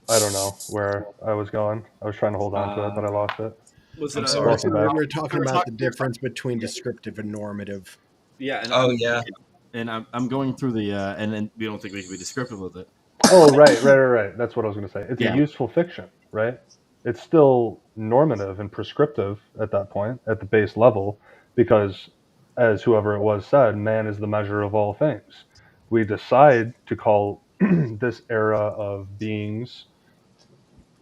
don't know where I was going. I was trying to hold on to it, but I lost it. I'm sorry. So we were talking about the difference between descriptive and normative. Yeah. And yeah. And I'm going through the and we don't think we can be descriptive with it. Oh, right. That's what I was going to say. It's Yeah. a useful fiction, right? It's still normative and prescriptive at that point, at the base level, because, as whoever it was said, man is the measure of all things. We decide to call this era of beings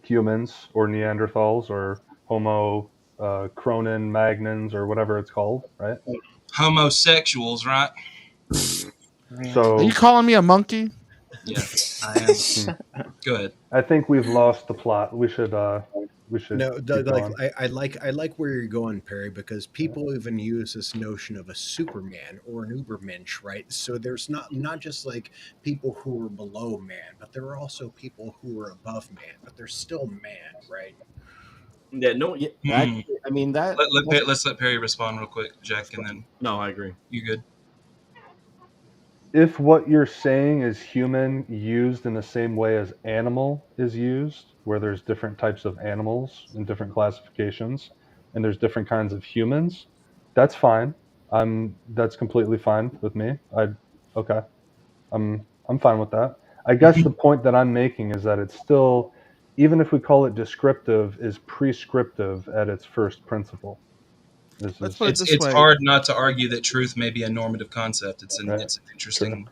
humans or Neanderthals or Homo Cronin Magnans or whatever it's called, right? Homosexuals, right? Really? So Are you calling me a monkey? Yeah, I am. Go ahead. I think we've lost the plot. We should No, keep like going. I like where you're going, Perry, because people even use this notion of a Superman or an Ubermensch, right? So there's not just like people who are below man, but there are also people who are above man, but they're still man, right? Yeah, no, Yeah, Hmm. I mean that. Let's let Perry respond real quick, Jack, and then no, I agree. you good. If what you're saying is human used in the same way as animal is used, where there's different types of animals and different classifications, and there's different kinds of humans, that's fine. That's completely fine with me. Okay. I'm fine with that. I guess the point that I'm making is that it's still, even if we call it descriptive, is prescriptive at its first principle. This Let's is put it It's this it's way. hard not to argue that truth may be a normative concept. Right. It's an interesting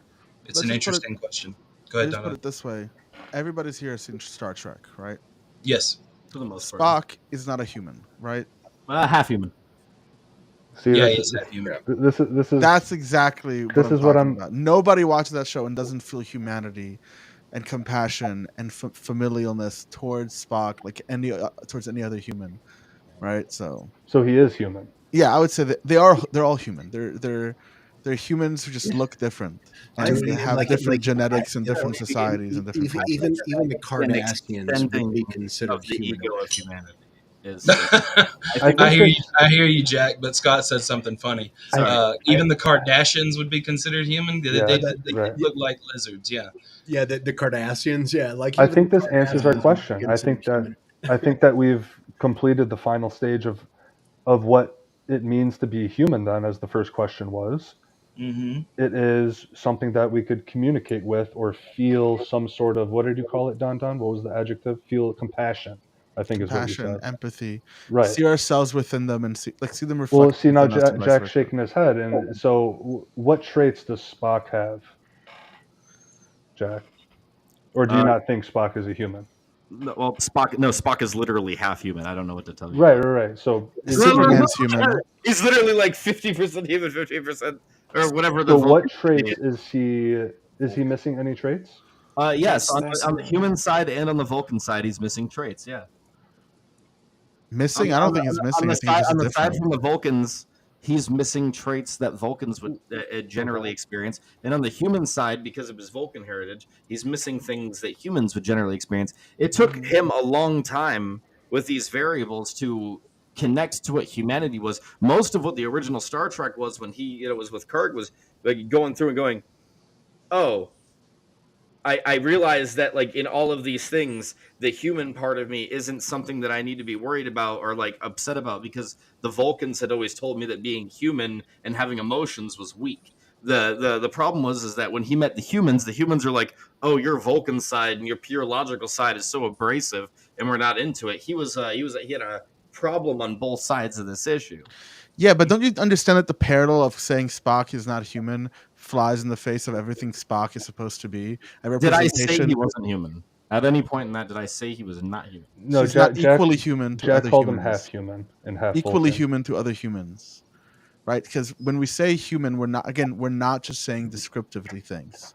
Let's just put it- question. Go ahead, Let's put Donna. it this way. Everybody's here has seen Star Trek, right? Yes. For the most part. Spock is not a human, right? Half human. see Yeah, this, he's half human. this is That's exactly what This I'm is what talking I'm- about. Nobody watches that show and doesn't feel humanity and compassion and familialness towards Spock like towards any other human, right? So he is human. yeah, I would say that they're all human. They're humans who just look different I and mean, have like- different like, genetics and you know, different societies and different even cultures. even the An Cardassians would extending be considered of the ego humanoid. of humanity is. I I think hear you. this- I hear you, Jack. But Scott said something funny. Sorry. Even the Kardashians would be considered human. Yeah, They right. look like lizards. Yeah. Yeah, the Cardassians. Yeah, like I even think the this answers our Cardassians would be question. I think considered that I think that we've completed the final stage of what it means to be human. Then, as the first question was, Mm-hmm. it is something that we could communicate with or feel some sort of, what did you call it, Don? What was the adjective? Feel compassion, I think, is what you Compassion, said. empathy, Right. see ourselves within them and see them reflect. Well, see now, within us and vice Jack's versa. shaking his head, and so what traits does Spock have, Jack? Or do you not think Spock is a human? No, well, Spock is literally half human. I don't know what to tell you. Right. So, Superman's human. He's literally like 50% human, 50% or whatever. so The what traits is he? Is he missing any traits? Yes, There's- on the human side and on the Vulcan side, he's missing traits. Yeah. Missing? I don't think he's missing. I think he's just On the side different. from the Vulcans, he's missing traits that Vulcans would generally experience. And on the human side, because of his Vulcan heritage, he's missing things that humans would generally experience. It took him a long time with these variables to connect to what humanity was. Most of what the original Star Trek was when he was with Kirk was like going through and going, oh, I realize that like in all of these things, the human part of me isn't something that I need to be worried about or like upset about, because the Vulcans had always told me that being human and having emotions was weak. The problem was that when he met the humans are like, oh, your Vulcan side and your pure logical side is so abrasive and we're not into it. He had a problem on both sides of this issue. Yeah, but don't you understand that the parallel of saying Spock is not human flies in the face of everything Spock is supposed to be? Did I say he wasn't human? At any point in that, did I say he was not human? No, He's Jack. not equally human to Jack other called him humans. half human and half Equally Vulcan. human to other humans, right? Because when we say human, we're not just saying descriptively things.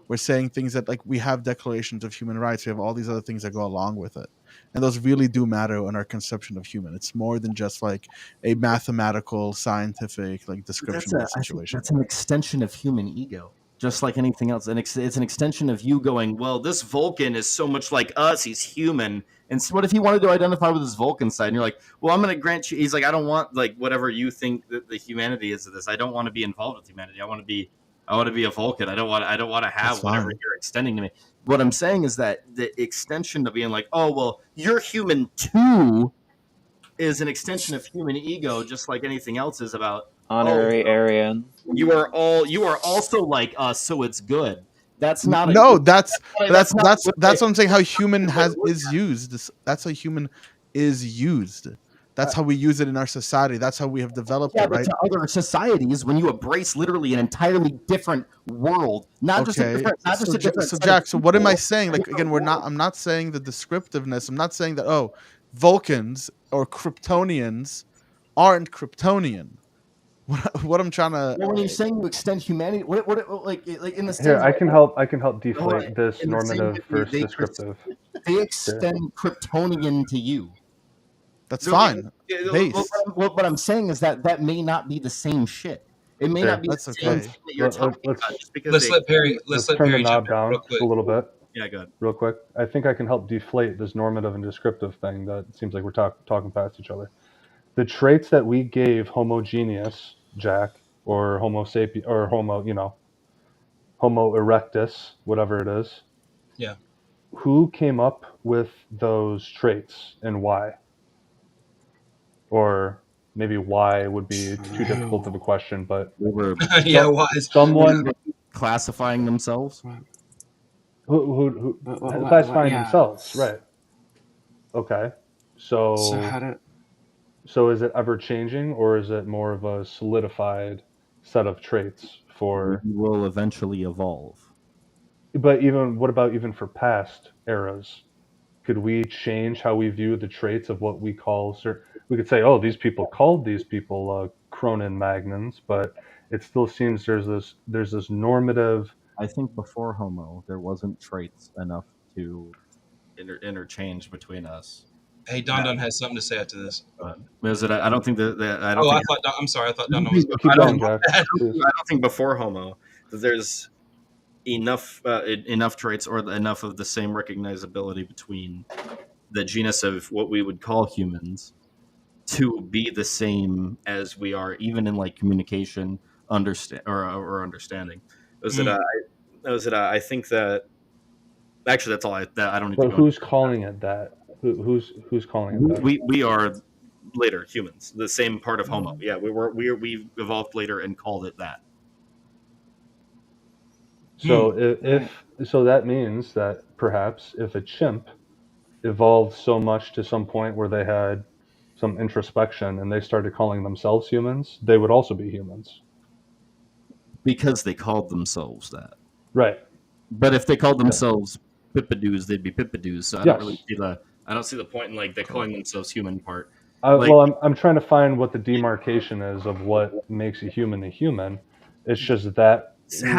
We're saying things that, like, we have declarations of human rights. We have all these other things that go along with it, and those really do matter in our conception of human. It's more than just like a mathematical, scientific like description of the I think situation. that's an extension of human ego, just like anything else. And it's an extension of you going, well, this Vulcan is so much like us. He's human. And so what if he wanted to identify with his Vulcan side? And you're like, well, I'm going to grant you. He's like, I don't want like whatever you think that the humanity is of this. I don't want to be involved with humanity. I want to be a Vulcan. I don't want to have That's whatever fine. you're extending to me. What I'm saying is that the extension of being like, oh, well, you're human too, is an extension of human ego, just like anything else is about. Honorary Aryan. You are also like us, so it's good. That's not No, that's that's not what I'm saying. How human is used. That's how human is used. That's how we use it in our society. That's how we have developed yeah, it, but right? to other societies, when you embrace literally an entirely different world, not just a Okay. different, not just So, a different. so set of Jack, so what am I people, saying? Like again, I'm not saying the descriptiveness. I'm not saying that Vulcans or Kryptonians aren't Kryptonian. What I'm trying to Well, when you're saying you extend humanity, what like in the Here, sense I can help deflate in this the same normative way versus they descriptive. they extend Kryptonian to you. that's No, fine. yeah, Base. What I'm saying is that may not be the same shit. It may Here, not be That's the same okay. thing that you're talking let's about. just because Let's they let Perry. let's Let's let turn the Perry jump knob in real down just quick. a little bit, yeah, good. real quick. I think I can help deflate this normative and descriptive thing that seems like we're talking past each other. The traits that we gave Homo genius, Jack, or Homo sapien, or Homo erectus, whatever it is. Yeah. Who came up with those traits and why? Or maybe why would be too difficult of a question, but They were Yeah. Wise. someone classifying themselves. who What, classifying yeah. themselves, right? Okay, So how do so is it ever changing, or is it more of a solidified set of traits for? We will eventually evolve. But even what about even for past eras? Could we change how we view the traits of what we call certain? We could say, oh, these people called these people Cronin Magnans, but it still seems there's this normative. I think before Homo, there wasn't traits enough to interchange between us. Hey, Don Don has something to say after this. Was it? I don't think that I don't Oh, think. I'm sorry. I thought Don Don was. Keep I going, don't, Jack. I Please. don't think before Homo that there's enough traits or enough of the same recognizability between the genus of what we would call humans to be the same as we are, even in like communication, understanding. I think that actually that's all. I don't need to But go. who's calling it that? Who's calling it that? We are later humans, the same part of Homo. Yeah, we evolved later and called it that. So if so, that means that perhaps if a chimp evolved so much to some point where they had some introspection and they started calling themselves humans, they would also be humans. Because they called themselves that. Right. But if they called themselves Pippadoos, they'd be Pippadoos. So I don't really see the. I don't see the point in like the calling themselves human part. Well, I'm trying to find what the demarcation is of what makes a human a human. It's just that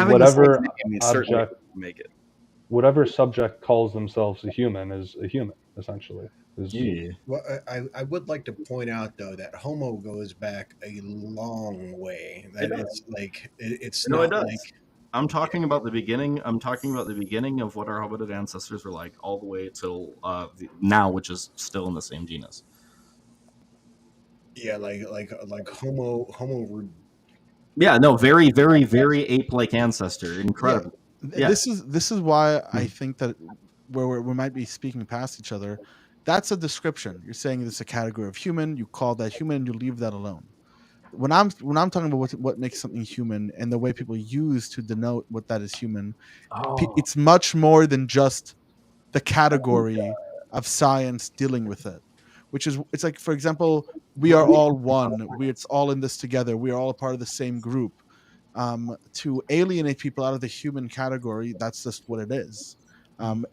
whatever object, make it. whatever subject calls themselves a human is a human, essentially. Yeah. Well, I would like to point out though that Homo goes back a long way. That it's like it's No, not it does. like I'm talking about the beginning. I'm talking about the beginning of what our hominid ancestors were like, all the way till now, which is still in the same genus. yeah, like Homo. Yeah, no, very, very, very ape-like ancestor. Incredible. Yeah. This is why I think that where we might be speaking past each other, that's a description. You're saying it's a category of human. You call that human. You leave that alone. When I'm talking about what makes something human and the way people use to denote what that is human, it's much more than just the category of science dealing with it. Which is, it's like, for example, we are all one. It's all in this together. We are all a part of the same group. To alienate people out of the human category, that's just what it is.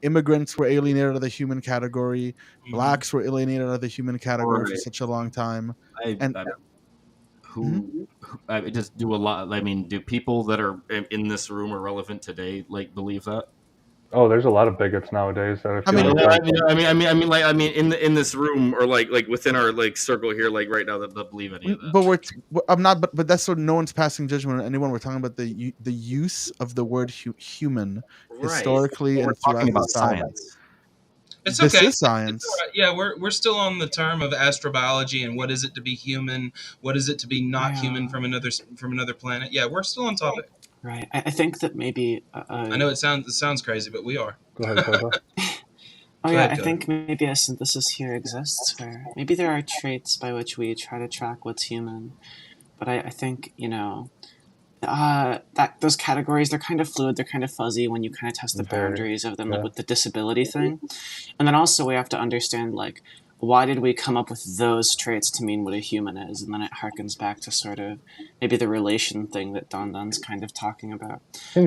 Immigrants were alienated out of the human category. Blacks were alienated out of the human category for such a long time. I just do a lot. I mean, do people that are in this room are relevant today like believe that? Oh, there's a lot of bigots nowadays that I feel I mean, in this room or like within our like circle here, like right now that believe any of that. But I'm not. But that's what no one's passing judgment on anyone. We're talking about the use of the word human historically and talking about society. science. It's This okay. is science. It's all right. Yeah, we're still on the term of astrobiology and what is it to be human, what is it to be not human from another planet. Yeah, we're still on topic. Right. I think that maybe. I know it sounds crazy, but we are. Go ahead, Koba. I think maybe a synthesis here exists where maybe there are traits by which we try to track what's human, but I think that those categories, they're kind of fluid, they're kind of fuzzy when you kind of test the Very, boundaries of them, yeah. like with the disability thing. And then also we have to understand, like, why did we come up with those traits to mean what a human is? And then it harkens back to sort of maybe the relation thing that Don Don's kind of talking about.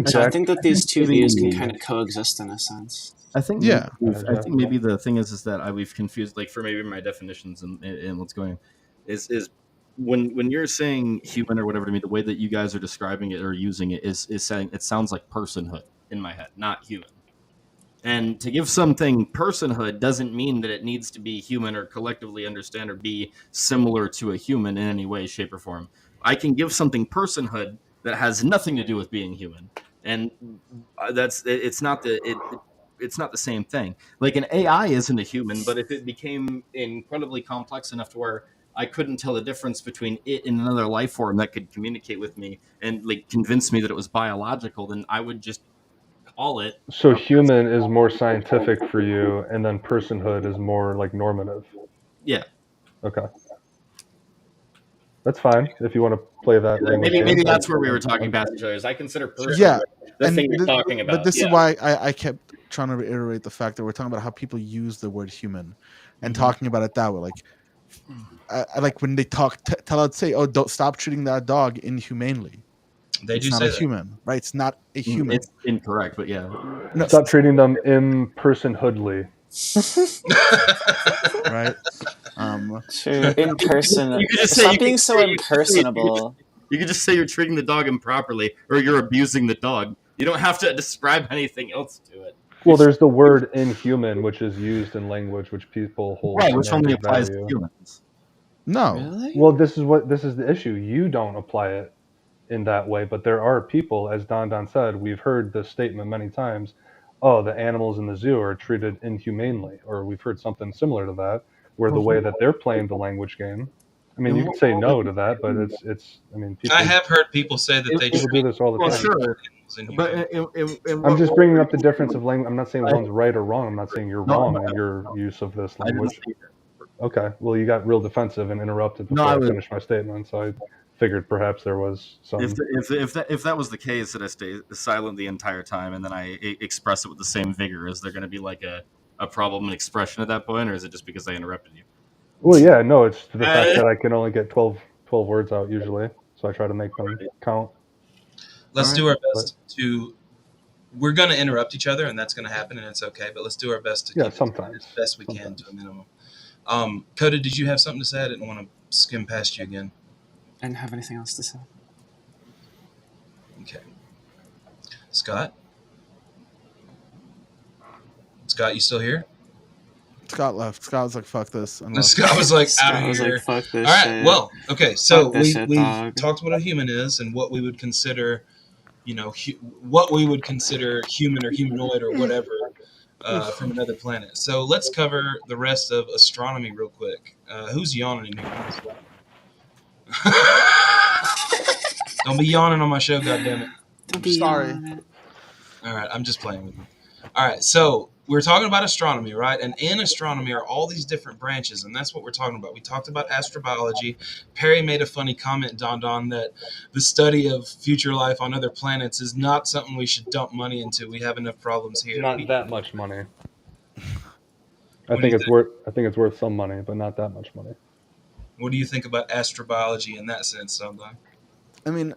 So I think that these two views can kind of coexist in a sense. I think Yeah. I think maybe the thing is that we've confused, like, for maybe my definitions and what's going on is when you're saying human or whatever to me, the way that you guys are describing it or using it is saying it sounds like personhood in my head, not human. And to give something personhood doesn't mean that it needs to be human or collectively understand or be similar to a human in any way, shape, or form. I can give something personhood that has nothing to do with being human, and it's not the same thing. Like, an AI isn't a human, but if it became incredibly complex enough to where I couldn't tell the difference between it and another life form that could communicate with me and, like, convince me that it was biological, then I would just call it. So human is more scientific for you, and then personhood is more like normative. Yeah. Okay. That's fine if you want to play that. Maybe that's where we were talking past each other. Is I consider personhood Yeah, the thing you're talking about. But this is why I kept trying to reiterate the fact that we're talking about how people use the word human and talking about it that way. Like, I like when they tell us, say, "Oh, don't stop treating that dog inhumanely." They It's do not say a that. human, right? It's not a human. It's incorrect, but yeah. No, Stop treating them impersonhoodly. right? True. In person. You could just say Stop you being could so say- you could say- impersonable. You could just say you're treating the dog improperly or you're abusing the dog. You don't have to describe anything else to it. Well, there's the word inhuman, which is used in language which people hold Right, which only semantic applies value. to humans. no. Really? Well, this is the issue. You don't apply it in that way, but there are people, as Don said, we've heard this statement many times. Oh, the animals in the zoo are treated inhumanely, or we've heard something similar to that, where the way that they're playing the language game. I mean, you can say no to that, but it's. I mean, people. I have heard people say that they People do this all the Well, time. sure, animals in but human. I'm just bringing up the difference of language. I'm not saying one's right or wrong. I'm not saying you're No, wrong in your use of this I didn't language. say that. Okay, well, you got real defensive and interrupted No, before I I was- finished my statement, so I figured perhaps there was some. If that was the case, that I stay silent the entire time and then I express it with the same vigor, is there going to be like a problem in expression at that point, or is it just because I interrupted you? Well, yeah, no, it's the fact that I can only get 12 words out usually, so I try to make them count. Let's All do our best to. We're going to interrupt each other, and that's going to happen, and it's okay. But let's do our best to Yeah, keep it sometimes. as best we can to a minimum. Coda, did you have something to say? I didn't want to skim past you again. I didn't have anything else to say. Okay. Scott, you still here? Scott left. Scott was like, "Fuck this." And left. Scott was like Scott out of was here. like, fuck this All right. shit. Well, okay. So Fuck this shit, we dog. talked about what a human is and what we would consider, what we would consider human or humanoid or whatever from another planet. So let's cover the rest of astronomy real quick. Who's yawning in here? Don't be yawning on my show, goddammit. Don't be Sorry. on it. All right, I'm just playing with you. All right, so we're talking about astronomy, right? And in astronomy are all these different branches, and that's what we're talking about. We talked about astrobiology. Perry made a funny comment, Don, that the study of future life on other planets is not something we should dump money into. We have enough problems here. Not that much money. I What do think you it's worth some money, but not that much money. What do you think about astrobiology in that sense, Don? I mean,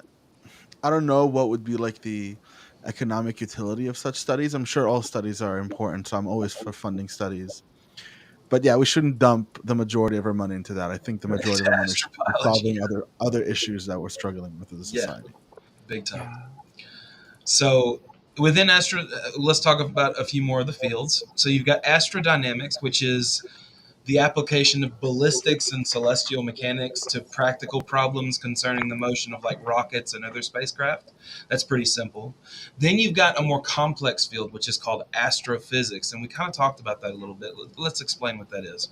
I don't know what would be like the economic utility of such studies. I'm sure all studies are important, so I'm always for funding studies. But yeah, we shouldn't dump the majority of our money into that. I think the majority of our money should be solving other issues that we're struggling with as a society. Big time. So within let's talk about a few more of the fields. So you've got astrodynamics, which is the application of ballistics and celestial mechanics to practical problems concerning the motion of like rockets and other spacecraft. That's pretty simple. Then you've got a more complex field, which is called astrophysics. And we kind of talked about that a little bit. Let's explain what that is.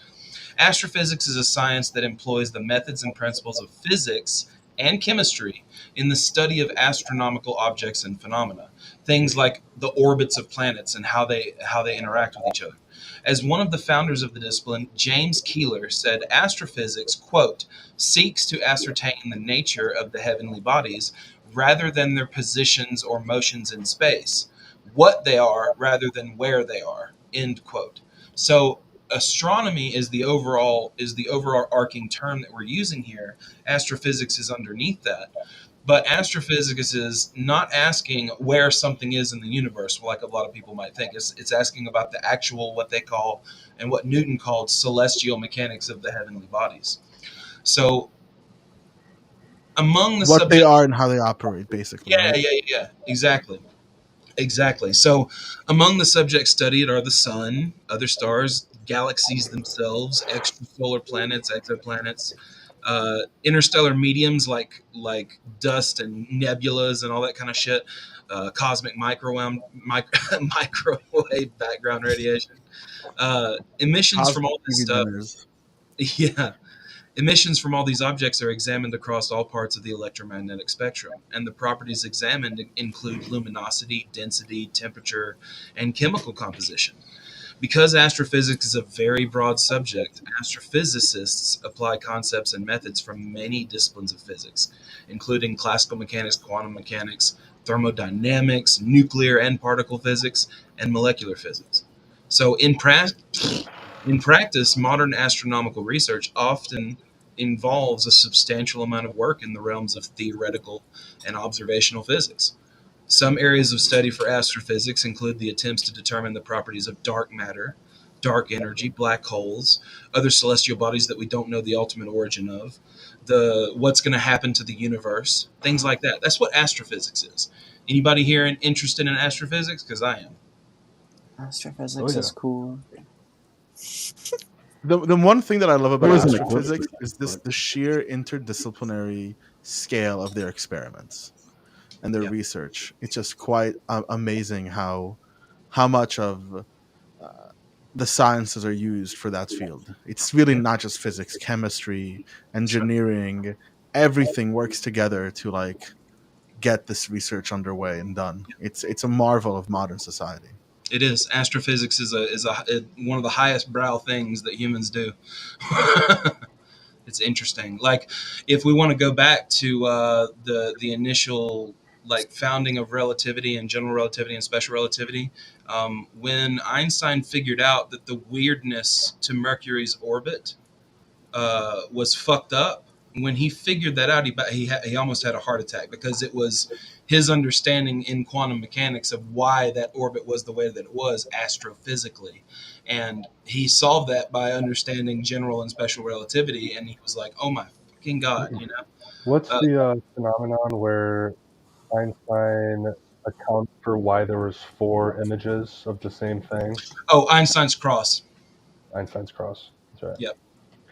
Astrophysics is a science that employs the methods and principles of physics and chemistry in the study of astronomical objects and phenomena. Things like the orbits of planets and how they interact with each other. As one of the founders of the discipline, James Keeler said astrophysics, quote, seeks to ascertain the nature of the heavenly bodies rather than their positions or motions in space. What they are rather than where they are. End quote. So astronomy is the overall arcing term that we're using here. Astrophysics is underneath that. But astrophysics is not asking where something is in the universe, like a lot of people might think. It's asking about the actual, what they call, and what Newton called, celestial mechanics of the heavenly bodies. So among the What they subjects, are and how they operate, basically. yeah, Right? yeah, exactly. So among the subjects studied are the sun, other stars, galaxies themselves, extrasolar planets, exoplanets, interstellar mediums like dust and nebulas and all that kind of shit, cosmic microwave background radiation, emissions from Cosmic all this TV stuff. dinners. Yeah, emissions from all these objects are examined across all parts of the electromagnetic spectrum, and the properties examined include luminosity, density, temperature, and chemical composition. Because astrophysics is a very broad subject, astrophysicists apply concepts and methods from many disciplines of physics, including classical mechanics, quantum mechanics, thermodynamics, nuclear and particle physics, and molecular physics. So, in practice, modern astronomical research often involves a substantial amount of work in the realms of theoretical and observational physics. Some areas of study for astrophysics include the attempts to determine the properties of dark matter, dark energy, black holes, other celestial bodies that we don't know the ultimate origin of, the what's going to happen to the universe, things like that. That's what astrophysics is. Anybody here interested in astrophysics? Because I am. Astrophysics Oh, is cool. The one thing that I love about There was an astrophysics equivalent. is the sheer interdisciplinary scale of their experiments and their Yeah. research. It's just quite amazing how much of the sciences are used for that field. It's really not just physics, chemistry, engineering, everything works together to like get this research underway and done. It's a marvel of modern society. It is. Astrophysics is one of the highest brow things that humans do. It's interesting. Like, if we want to go back to the initial like founding of relativity and general relativity and special relativity, when Einstein figured out that the weirdness to Mercury's orbit was fucked up. When he figured that out, he almost had a heart attack because it was his understanding in quantum mechanics of why that orbit was the way that it was astrophysically, and he solved that by understanding general and special relativity. And he was like, "Oh my fucking god!" You know? What's Uh, the phenomenon where Einstein accounts for why there was 4 images of the same thing? oh, Einstein's cross. Einstein's cross. That's right. Yep.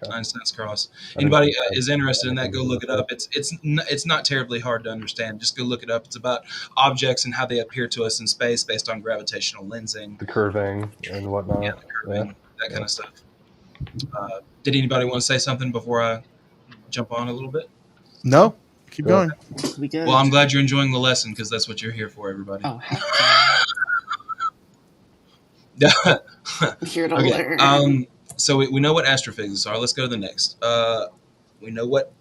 Okay. Einstein's cross. I didn't Anybody think that. is interested in that, go look it up. It's not terribly hard to understand. Just go look it up. It's about objects and how they appear to us in space based on gravitational lensing, The curving and whatnot. yeah, the curving, Yeah. that kind of stuff. Did anybody want to say something before I jump on a little bit? No, keep Go. going. We good. Well, I'm glad you're enjoying the lesson because that's what you're here for, everybody. Oh, heck Yeah. yeah. I'm here to Okay. learn. So we know what astrophysics are. Let's go to the next. We know what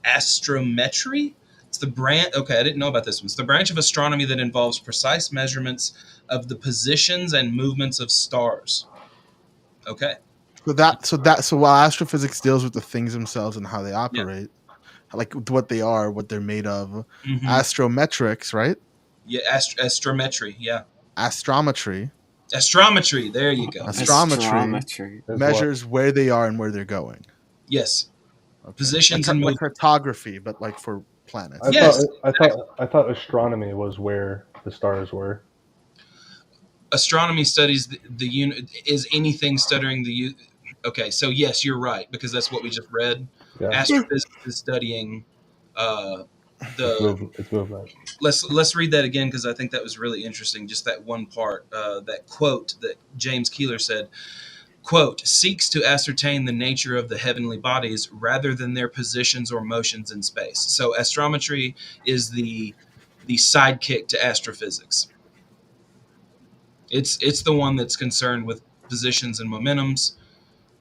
astrometry. It's the branch. Okay, I didn't know about this one. It's the branch of astronomy that involves precise measurements of the positions and movements of stars. Okay. So while astrophysics deals with the things themselves and how they operate, like what they are, what they're made of, Mm-hmm. astrometrics, right? Yeah, astrometry. Yeah, Astrometry astrometry. There you go. Astrometry. Is measures where they are and where they're going. Yes, Okay. positions like, and like movements. cartography, but like for planets. I Yes, I thought astronomy was where the stars were. astronomy studies the unit. Is anything studying the? Okay, so yes, you're right because that's what we just read. Yeah. Astrophysics is studying the. It's movement. Let's read that again because I think that was really interesting. Just that one part, that quote that James Keeler said. Quote, seeks to ascertain the nature of the heavenly bodies rather than their positions or motions in space. So astrometry is the sidekick to astrophysics. It's the one that's concerned with positions and momentums,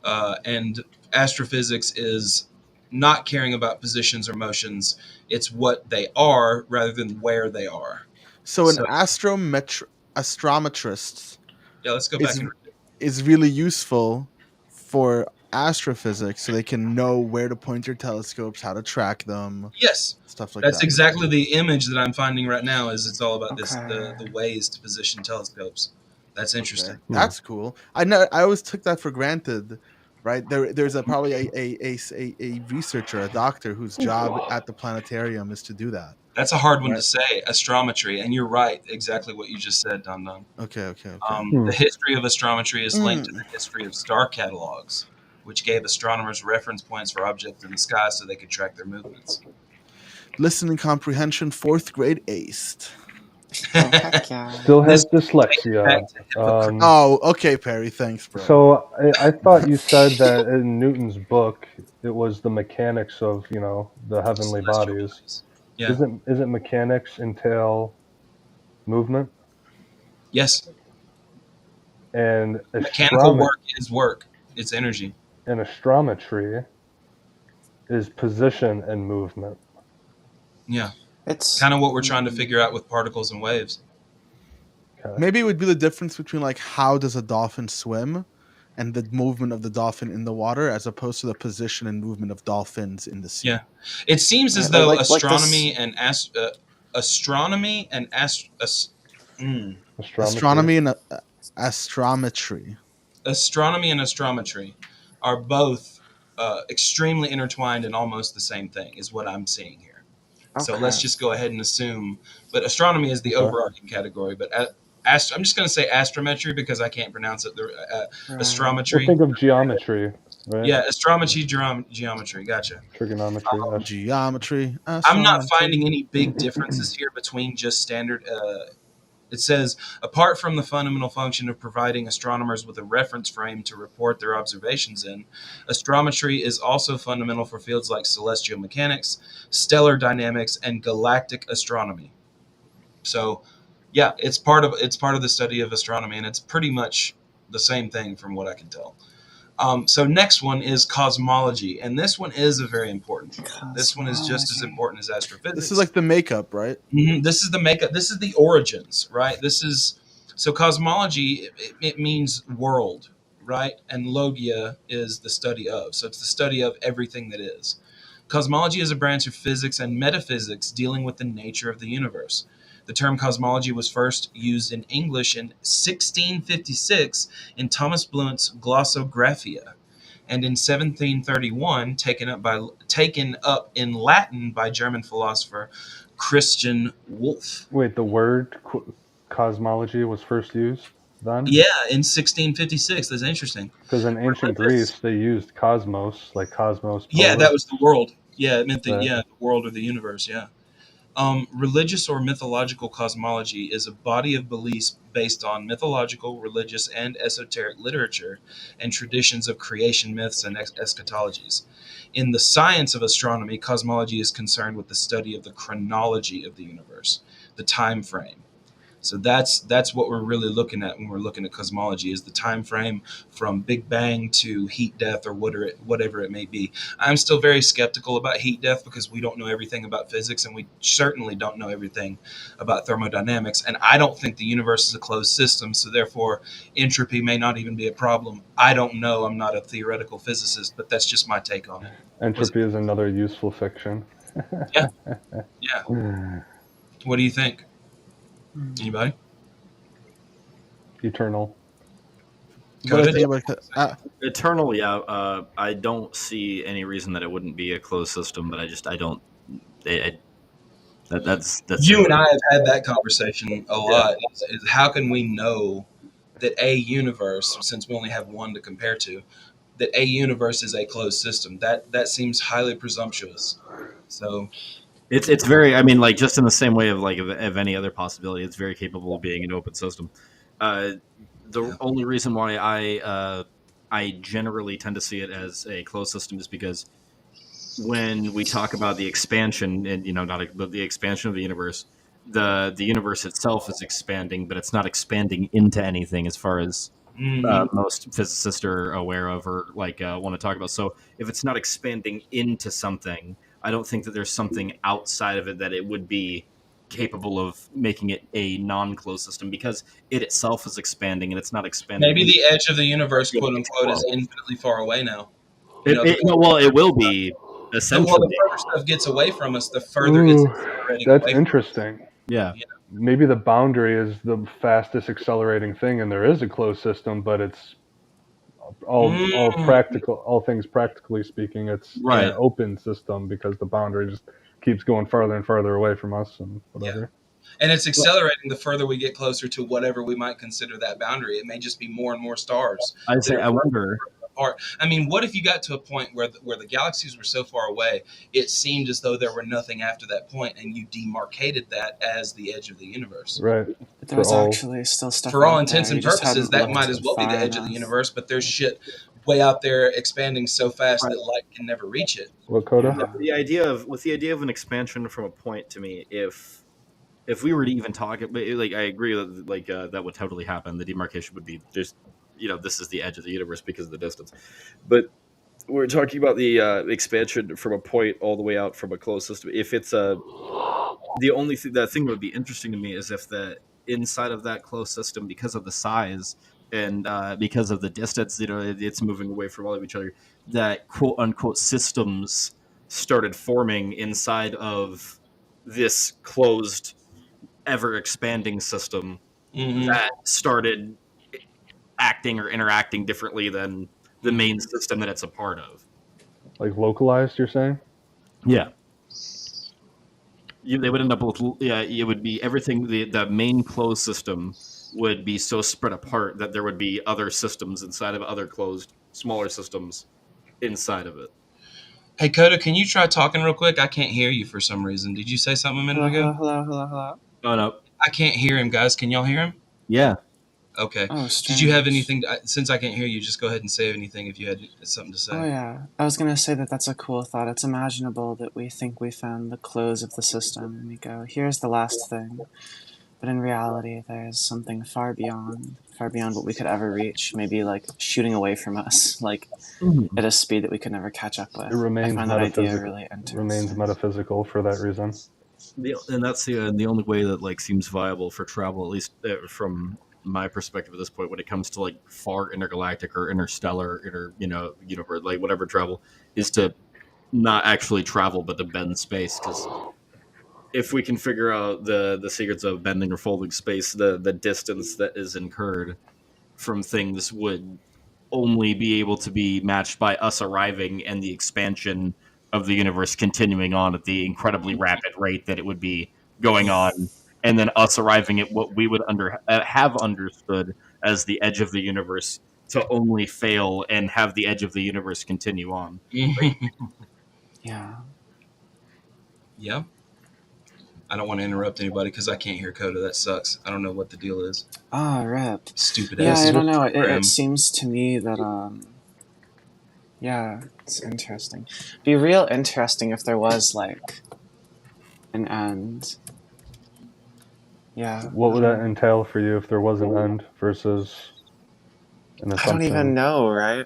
and astrophysics is not caring about positions or motions. It's what they are rather than where they are. So an So- astrometrist Yeah, let's go back is and is really useful for astrophysics, so they can know where to point their telescopes, how to track them, yes, stuff like that's that. exactly the image that I'm finding right now. Is it's all about this Okay. the ways to position telescopes. That's interesting. Okay. That's cool. I always took that for granted, right? There's probably a researcher, a doctor whose job at the planetarium is to do that. That's a hard one Right. to say, astrometry, and you're right, exactly what you just said, Don Don. Okay. The history of astrometry is linked to the history of star catalogs, which gave astronomers reference points for objects in the sky so they could track their movements. Listening comprehension, 4th grade aced. Oh, heck yeah. Still has This- dyslexia. back to Hippocrates. Oh, okay, Perry. Thanks, bro. So I thought you said that in Newton's book it was the mechanics of the heavenly Celestial bodies. Yeah. Isn't mechanics entail movement Yes. and Mechanical work is work. It's energy. and astrometry is position and movement. Yeah. It's Kind of what we're trying to figure out with particles and waves. Okay. Maybe it would be the difference between like how does a dolphin swim and the movement of the dolphin in the water as opposed to the position and movement of dolphins in the sea. Yeah. It seems as Yeah, though like this- astronomy and astronomy and Astronomy and astrometry. astronomy and astrometry are both extremely intertwined and almost the same thing, is what I'm seeing here. So okay. let's just go ahead and assume. But astronomy is the Okay. overarching category. But I'm just going to say astrometry because I can't pronounce it. Right. Astrometry. Well, think of geometry, right? Yeah, astrometry, geometry. Gotcha. Trigonometry. Geometry. I'm not astrometry. finding any big differences here between just standard. It says, apart from the fundamental function of providing astronomers with a reference frame to report their observations in, astrometry is also fundamental for fields like celestial mechanics, stellar dynamics, and galactic astronomy. So, yeah, it's part of the study of astronomy, and it's pretty much the same thing from what I can tell. So next one is cosmology, and this one is a very important one. This one is just as Cosmology. important as astrophysics. This is like the makeup, right? This is the makeup. This is the origins, right? So cosmology. It means world, right? And logia is the study of. So it's the study of everything that is. Cosmology is a branch of physics and metaphysics dealing with the nature of the universe. The term cosmology was first used in English in 1656 in Thomas Blount's Glossographia, and in 1731 taken up in Latin by German philosopher Christian Wolff. Wait, the word cosmology was first used then? Yeah, in 1656. That's interesting. Because in ancient Greece, they used cosmos, like cosmos. Yeah, polis. that was the world. Yeah, it meant Right. the world or the universe. Yeah. Religious or mythological cosmology is a body of beliefs based on mythological, religious, and esoteric literature and traditions of creation myths and eschatologies. In the science of astronomy, cosmology is concerned with the study of the chronology of the universe, the time frame. So that's what we're really looking at when we're looking at cosmology, is the time frame from Big Bang to heat death or whatever it may be. I'm still very skeptical about heat death because we don't know everything about physics, and we certainly don't know everything about thermodynamics. And I don't think the universe is a closed system, so therefore entropy may not even be a problem. I don't know. I'm not a theoretical physicist, but that's just my take on it. Entropy is another useful fiction. Yeah. What do you think? Anybody? Eternal. Go What I ahead. think about Eternal, yeah. I don't see any reason that it wouldn't be a closed system, but I don't. That's You and I have had that conversation a lot. Is how can we know that a universe, since we only have one to compare to, that a universe is a closed system? That seems highly presumptuous. So It's very. I mean, like just in the same way of any other possibility, it's very capable of being an open system. The only reason why I generally tend to see it as a closed system is because when we talk about the expansion, and but the expansion of the universe itself is expanding, but it's not expanding into anything as far as most physicists are aware of or like want to talk about. So if it's not expanding into something, I don't think that there's something outside of it that it would be capable of making it a non-closed system, because it itself is expanding and it's not expanding. Maybe the edge of the universe, quote unquote, is infinitely far away now. Well, it will be essentially. Well, the further stuff gets away from us, the further it's accelerating. That's away interesting. Yeah. Maybe the boundary is the fastest accelerating thing, and there is a closed system, but it's all practical. All things practically speaking, it's an open system because the boundary just keeps going farther and farther away from us and whatever. Yeah. And it's accelerating the further we get closer to whatever we might consider that boundary. It may just be more and more stars. I wonder. I mean, what if you got to a point where the galaxies were so far away, it seemed as though there were nothing after that point, and you demarcated that as the edge of the universe? Right. But there's actually still stuff. For all intents and purposes, that might as well be the edge of the universe, but there's shit way out there expanding so fast that light can never reach it. What, Coda? The idea of an expansion from a point, to me, if we were to even talk, like, I agree that that would totally happen. The demarcation would be just, this is the edge of the universe because of the distance. But we're talking about the expansion from a point all the way out from a closed system. If it's the thing that would be interesting to me is if the inside of that closed system, because of the size and because of the distance, it's moving away from all of each other, that quote unquote systems started forming inside of this closed, ever expanding system that started acting or interacting differently than the main system that it's a part of. Like localized, you're saying? Yeah. They would end up with, it would be everything, the main closed system would be so spread apart that there would be other systems inside of other closed, smaller systems inside of it. Hey, Coda, can you try talking real quick? I can't hear you for some reason. Did you say something a minute ago? Hello. Oh, no. I can't hear him, guys. Can y'all hear him? Yeah. Okay. Oh, did you have anything? Since I can't hear you, just go ahead and say anything if you had something to say. Oh, yeah. I was going to say that's a cool thought. It's imaginable that we think we found the close of the system, and we go, here's the last thing. But in reality, there's something far beyond what we could ever reach, maybe like shooting away from us, like at a speed that we could never catch up with. It remains I find that idea really interesting. Remains metaphysical for that reason. And that's the only way that seems viable for travel, at least from my perspective at this point, when it comes to like far intergalactic or interstellar, universe, like whatever travel, is to not actually travel, but to bend space. Because if we can figure out the secrets of bending or folding space, the distance that is incurred from things would only be able to be matched by us arriving and the expansion of the universe continuing on at the incredibly rapid rate that it would be going on, and then us arriving at what we would have understood as the edge of the universe to only fail and have the edge of the universe continue on. Yeah. Yeah. I don't want to interrupt anybody because I can't hear Coda. That sucks. I don't know what the deal is. Rip. Stupid Yeah, ass. I don't know. It seems to me that, yeah, it's interesting. Be real interesting if there was, like, an end. Yeah. What would that entail for you if there was an end versus an assumption? I don't even know, right?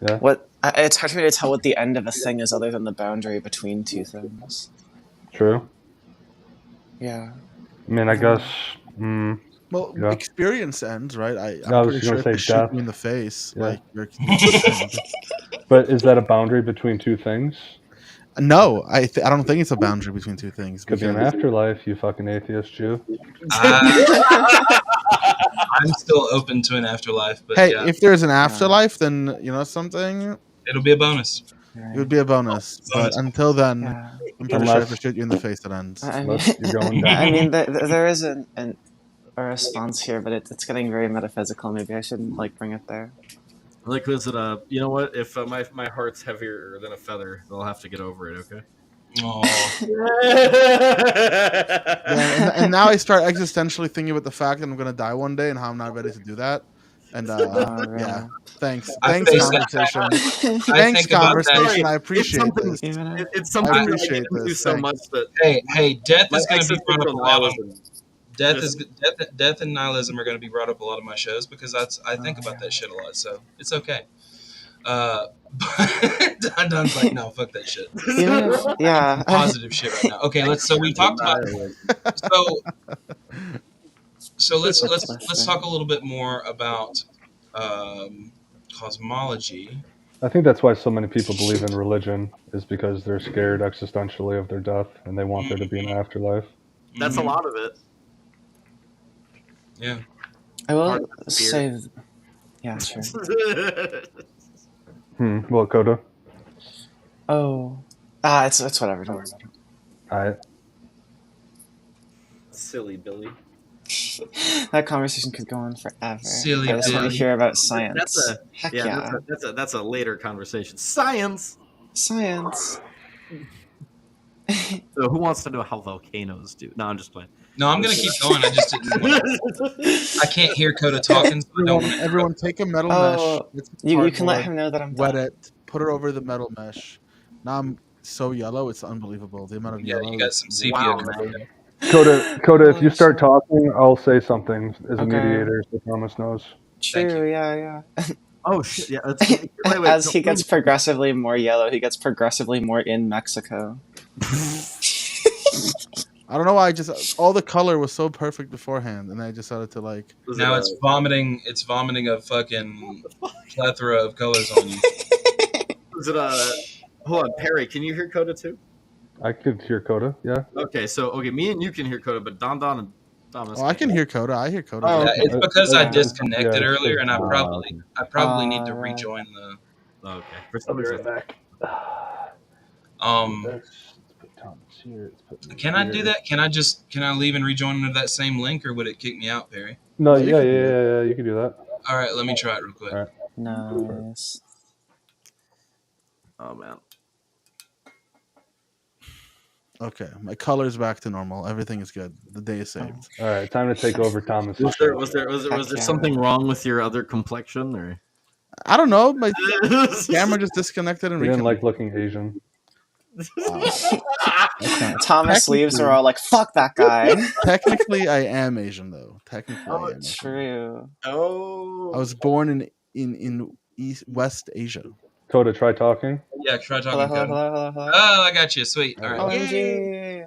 Yeah. It's hard for me to tell what the end of a thing is other than the boundary between two things. True. Yeah. I mean, I guess. Well, Yeah. experience ends, right? I'm I was pretty gonna sure if they say shoot death. you in the face, Yeah. like you're But is that a boundary between two things? No, I don't think it's a boundary between two things. Could be an because- afterlife, you fucking atheist Jew. I'm still open to an afterlife, but Hey, yeah, if there's an afterlife, then you know something. it'll be a bonus. It would be a bonus. But until then, Yeah. I'm pretty sure if they shoot you in the face, it ends. I mean, Unless you're going down. I mean, there is a response here, but it's getting very metaphysical. Maybe I shouldn't bring it there. Like, is it you know what? If my heart's heavier than a feather, they'll have to get over it. Okay. Oh, Yeah, and now I start existentially thinking about the fact that I'm going to die one day and how I'm not ready to do that. And Right. yeah, thanks, I thanks face that. conversation. I Thanks think about that. conversation. I appreciate something- this. Even It's something that I appreciate get into this, so thanks. much that Hey, death my is going to be brought up a existential lot on. nihilism. death and nihilism are going to be brought up a lot of my shows because I think about that shit a lot. So it's okay. Don's like, no, fuck that shit. Even if, yeah. Positive shit right now. Okay, so we talked about so let's talk a little bit more about cosmology. I think that's why so many people believe in religion, is because they're scared existentially of their death and they want there to be an afterlife. That's a lot of it. Yeah. I will say, yeah, sure. What, Coda? Oh, it's whatever. Don't worry about it. All right. Silly Billy. That conversation could go on forever. Silly I just want to Billy. hear about science. Heck Yeah, yeah. that's a later conversation. Science. Science. So who wants to know how volcanoes do? No, I'm just playing. No, I'm gonna keep going. I just didn't want I can't hear Coda talking, so I don't want to Everyone take a metal Oh, mesh. It's you can let cardboard, him know that I'm wet done. it, put it over the metal mesh. Now I'm so yellow, it's unbelievable. The amount of Yeah, yellow. you got some sepia Wow, color. man. Coda, if you start talking, I'll say something as a Okay. mediator, so Thomas knows. Thank True, yeah. Oh shit! Yeah. Wait, As no, he gets progressively more yellow, he gets progressively more in Mexico. I don't know why. All the color was so perfect beforehand, and I decided to like. Now it's vomiting. It's vomiting a fucking plethora of colors on you. Was it hold on, Perry, can you hear Coda too? I could hear Coda, yeah. Okay, me and you can hear Coda, but Don and Thomas. Oh, I can hear Coda. I hear Coda. Oh, Yeah, it's because I Yeah, disconnected yeah, earlier, and I probably need to right. rejoin the. Okay. For some reason. back. Let's put Thomas here. Let's put me Can I here. do that? Can I leave and rejoin under that same link, or would it kick me out, Perry? No, you yeah, can do yeah, you can do that. All right, let me try it real quick. All right. Nice. Oh man. Okay, my color's back to normal. Everything is good. The day is saved. All right, time to take over Thomas. Was there Heck yeah. Something wrong with your other complexion, or I don't know. My camera just disconnected and He didn't reconnected. like looking Asian. Thomas leaves are all like, fuck that guy. Technically, I am Asian though. Technically, I am. Asian. True. Oh. I was born in West Asia. Coda, try talking. Yeah, try Hello, talking. hello, Coda. hello, hello, hello. Oh, I got you. Sweet. All right. OMG.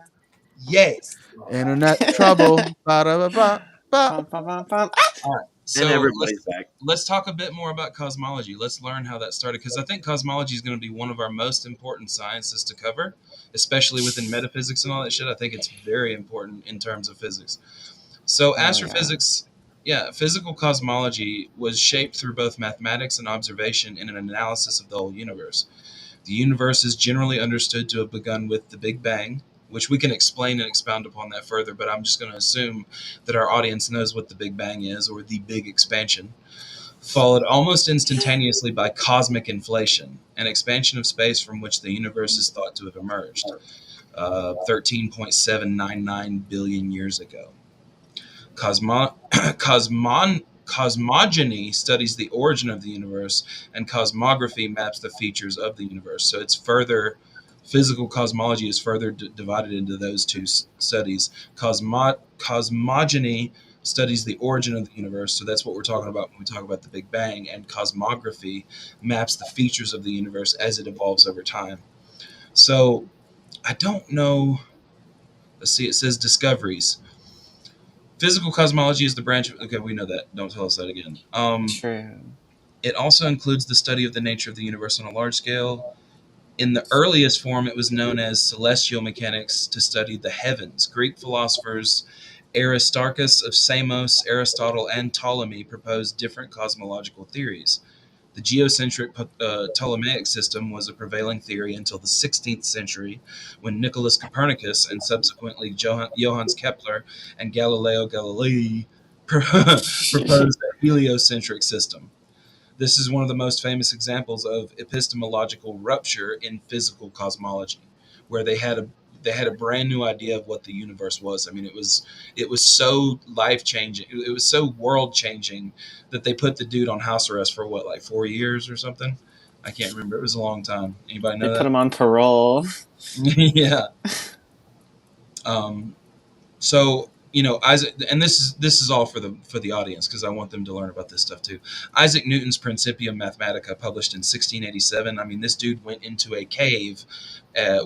Yes. Internet trouble. Ba-da-ba-ba-ba. Bum, bum, bum, bum. So And everybody's back. let's talk a bit more about cosmology. Let's learn how that started, because I think cosmology is going to be one of our most important sciences to cover, especially within metaphysics and all that shit. I think it's very important in terms of physics. So astrophysics, physical cosmology was shaped through both mathematics and observation in an analysis of the whole universe. The universe is generally understood to have begun with the Big Bang, which we can explain and expound upon that further, but I'm just going to assume that our audience knows what the Big Bang is, or the Big Expansion, followed almost instantaneously by cosmic inflation, an expansion of space from which the universe is thought to have emerged 13.799 billion years ago. Cosmogony studies the origin of the universe, and cosmography maps the features of the universe. So it's further, physical cosmology is further divided into those two studies. Cosmogony studies the origin of the universe, so that's what we're talking about when we talk about the Big Bang, and cosmography maps the features of the universe as it evolves over time. So I don't know. Let's see, it says discoveries. Physical cosmology is the branch of, okay, we know that. Don't tell us that again. True. It also includes the study of the nature of the universe on a large scale. In the earliest form, it was known as celestial mechanics, to study the heavens. Greek philosophers Aristarchus of Samos, Aristotle, and Ptolemy proposed different cosmological theories. The geocentric Ptolemaic system was a prevailing theory until the 16th century, when Nicholas Copernicus and subsequently Johannes Kepler and Galileo Galilei proposed a heliocentric system. This is one of the most famous examples of epistemological rupture in physical cosmology, where they had a brand new idea of what the universe was. I mean, it was so life changing. It was so world changing that they put the dude on house arrest for what, like 4 years or something. I can't remember. It was a long time. Anybody know They that? put him on parole. Yeah. So Isaac, and this is all for the audience because I want them to learn about this stuff too. Isaac Newton's Principia Mathematica, published in 1687. I mean, this dude went into a cave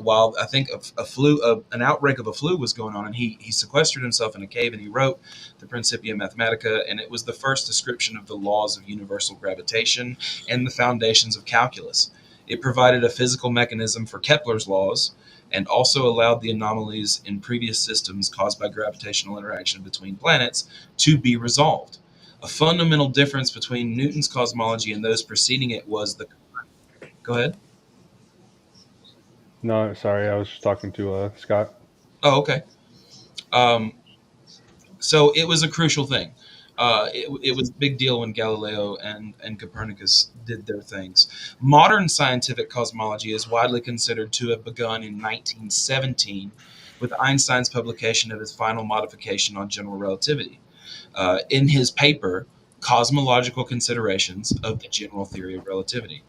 while I think an outbreak of a flu was going on, and he sequestered himself in a cave and he wrote the Principia Mathematica, and it was the first description of the laws of universal gravitation and the foundations of calculus. It provided a physical mechanism for Kepler's laws, and also allowed the anomalies in previous systems caused by gravitational interaction between planets to be resolved. A fundamental difference between Newton's cosmology and those preceding it was the... Go ahead. No, sorry, I was just talking to Scott. Oh, okay. So it was a crucial thing. It was a big deal when Galileo and Copernicus did their things. Modern scientific cosmology is widely considered to have begun in 1917 with Einstein's publication of his final modification on general relativity. In his paper, Cosmological Considerations of the General Theory of Relativity.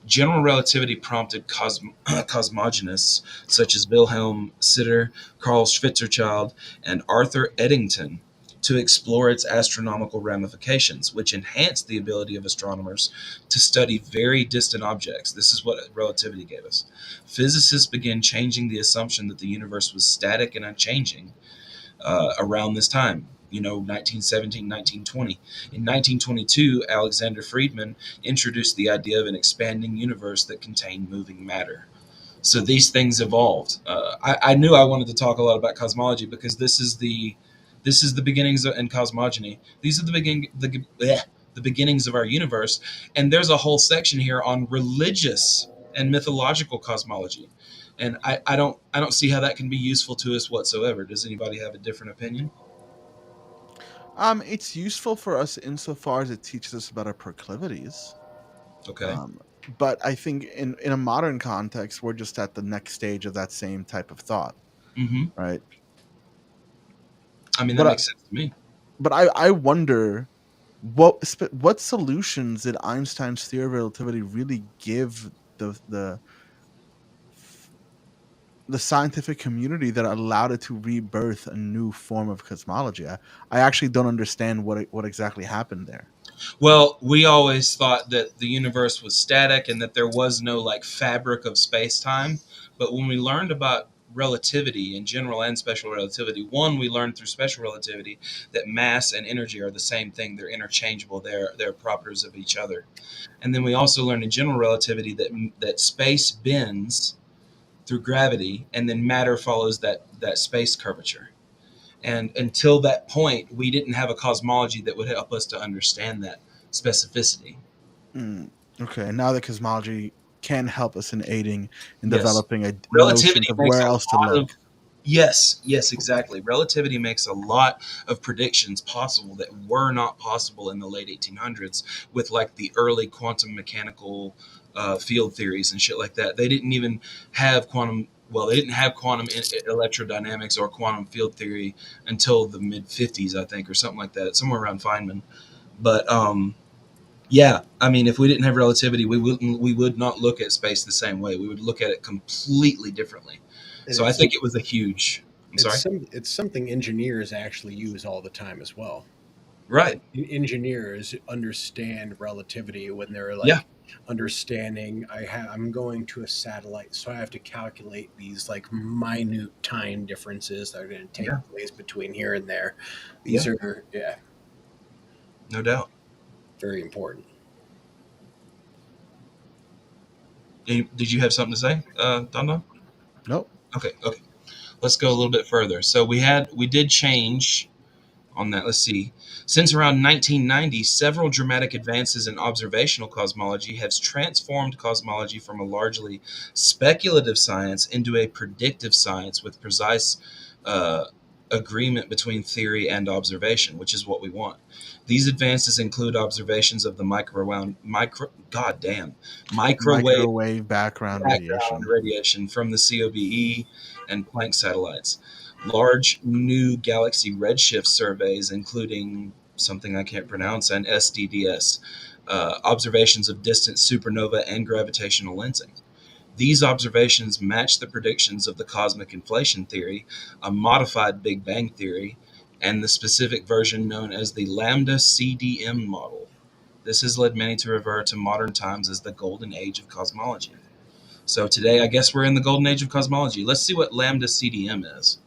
General relativity prompted cosmogonists such as Wilhelm Sitter, Carl Schwarzschild, and Arthur Eddington to explore its astronomical ramifications, which enhanced the ability of astronomers to study very distant objects. This is what relativity gave us. Physicists began changing the assumption that the universe was static and unchanging around this time. 1917, 1920. In 1922, Alexander Friedman introduced the idea of an expanding universe that contained moving matter. So these things evolved. I knew I wanted to talk a lot about cosmology because this is the beginnings in cosmogony. These are the beginnings of our universe, and there's a whole section here on religious and mythological cosmology. And I don't see how that can be useful to us whatsoever. Does anybody have a different opinion? It's useful for us insofar as it teaches us about our proclivities. Okay. But I think in a modern context, we're just at the next stage of that same type of thought, right? I mean, that makes sense to me. But I wonder what solutions did Einstein's theory of relativity really give the scientific community that allowed it to rebirth a new form of cosmology? I actually don't understand what exactly happened there. Well, we always thought that the universe was static and that there was no fabric of space-time. But when we learned about relativity in general and special relativity, we learned through special relativity that mass and energy are the same thing. They're interchangeable. They're properties of each other. And then we also learned in general relativity that space bends through gravity, and then matter follows that space curvature. And until that point, we didn't have a cosmology that would help us to understand that specificity. Okay, now the cosmology can help us in aiding in Yes. developing a Relativity notion of makes where a else to lot look. Yes, exactly. Relativity makes a lot of predictions possible that were not possible in the late 1800s with the early quantum mechanical field theories and shit like that. They didn't even have quantum electrodynamics or quantum field theory until the mid 50s, I think, or something like that, somewhere around Feynman. But yeah, I mean, if we didn't have relativity, we would not look at space the same way. We would look at it completely differently. And So I think it was a huge... I'm sorry? It's something engineers actually use all the time as well. Right. Engineers understand relativity when they're understanding I'm going to a satellite, so I have to calculate these minute time differences that are going to take place between here and there. These are no doubt very important. Did you have something to say, Don? Nope. Okay. Let's go a little bit further. So we did change on that. Let's see. Since around 1990, several dramatic advances in observational cosmology have transformed cosmology from a largely speculative science into a predictive science with precise agreement between theory and observation, which is what we want. These advances include observations of the microwave background radiation from the COBE and Planck satellites. Large new galaxy redshift surveys, including something I can't pronounce, and SDDS, observations of distant supernova and gravitational lensing. These observations match the predictions of the cosmic inflation theory, a modified Big Bang theory, and the specific version known as the Lambda CDM model. This has led many to refer to modern times as the golden age of cosmology. So today, I guess we're in the golden age of cosmology. Let's see what Lambda CDM is.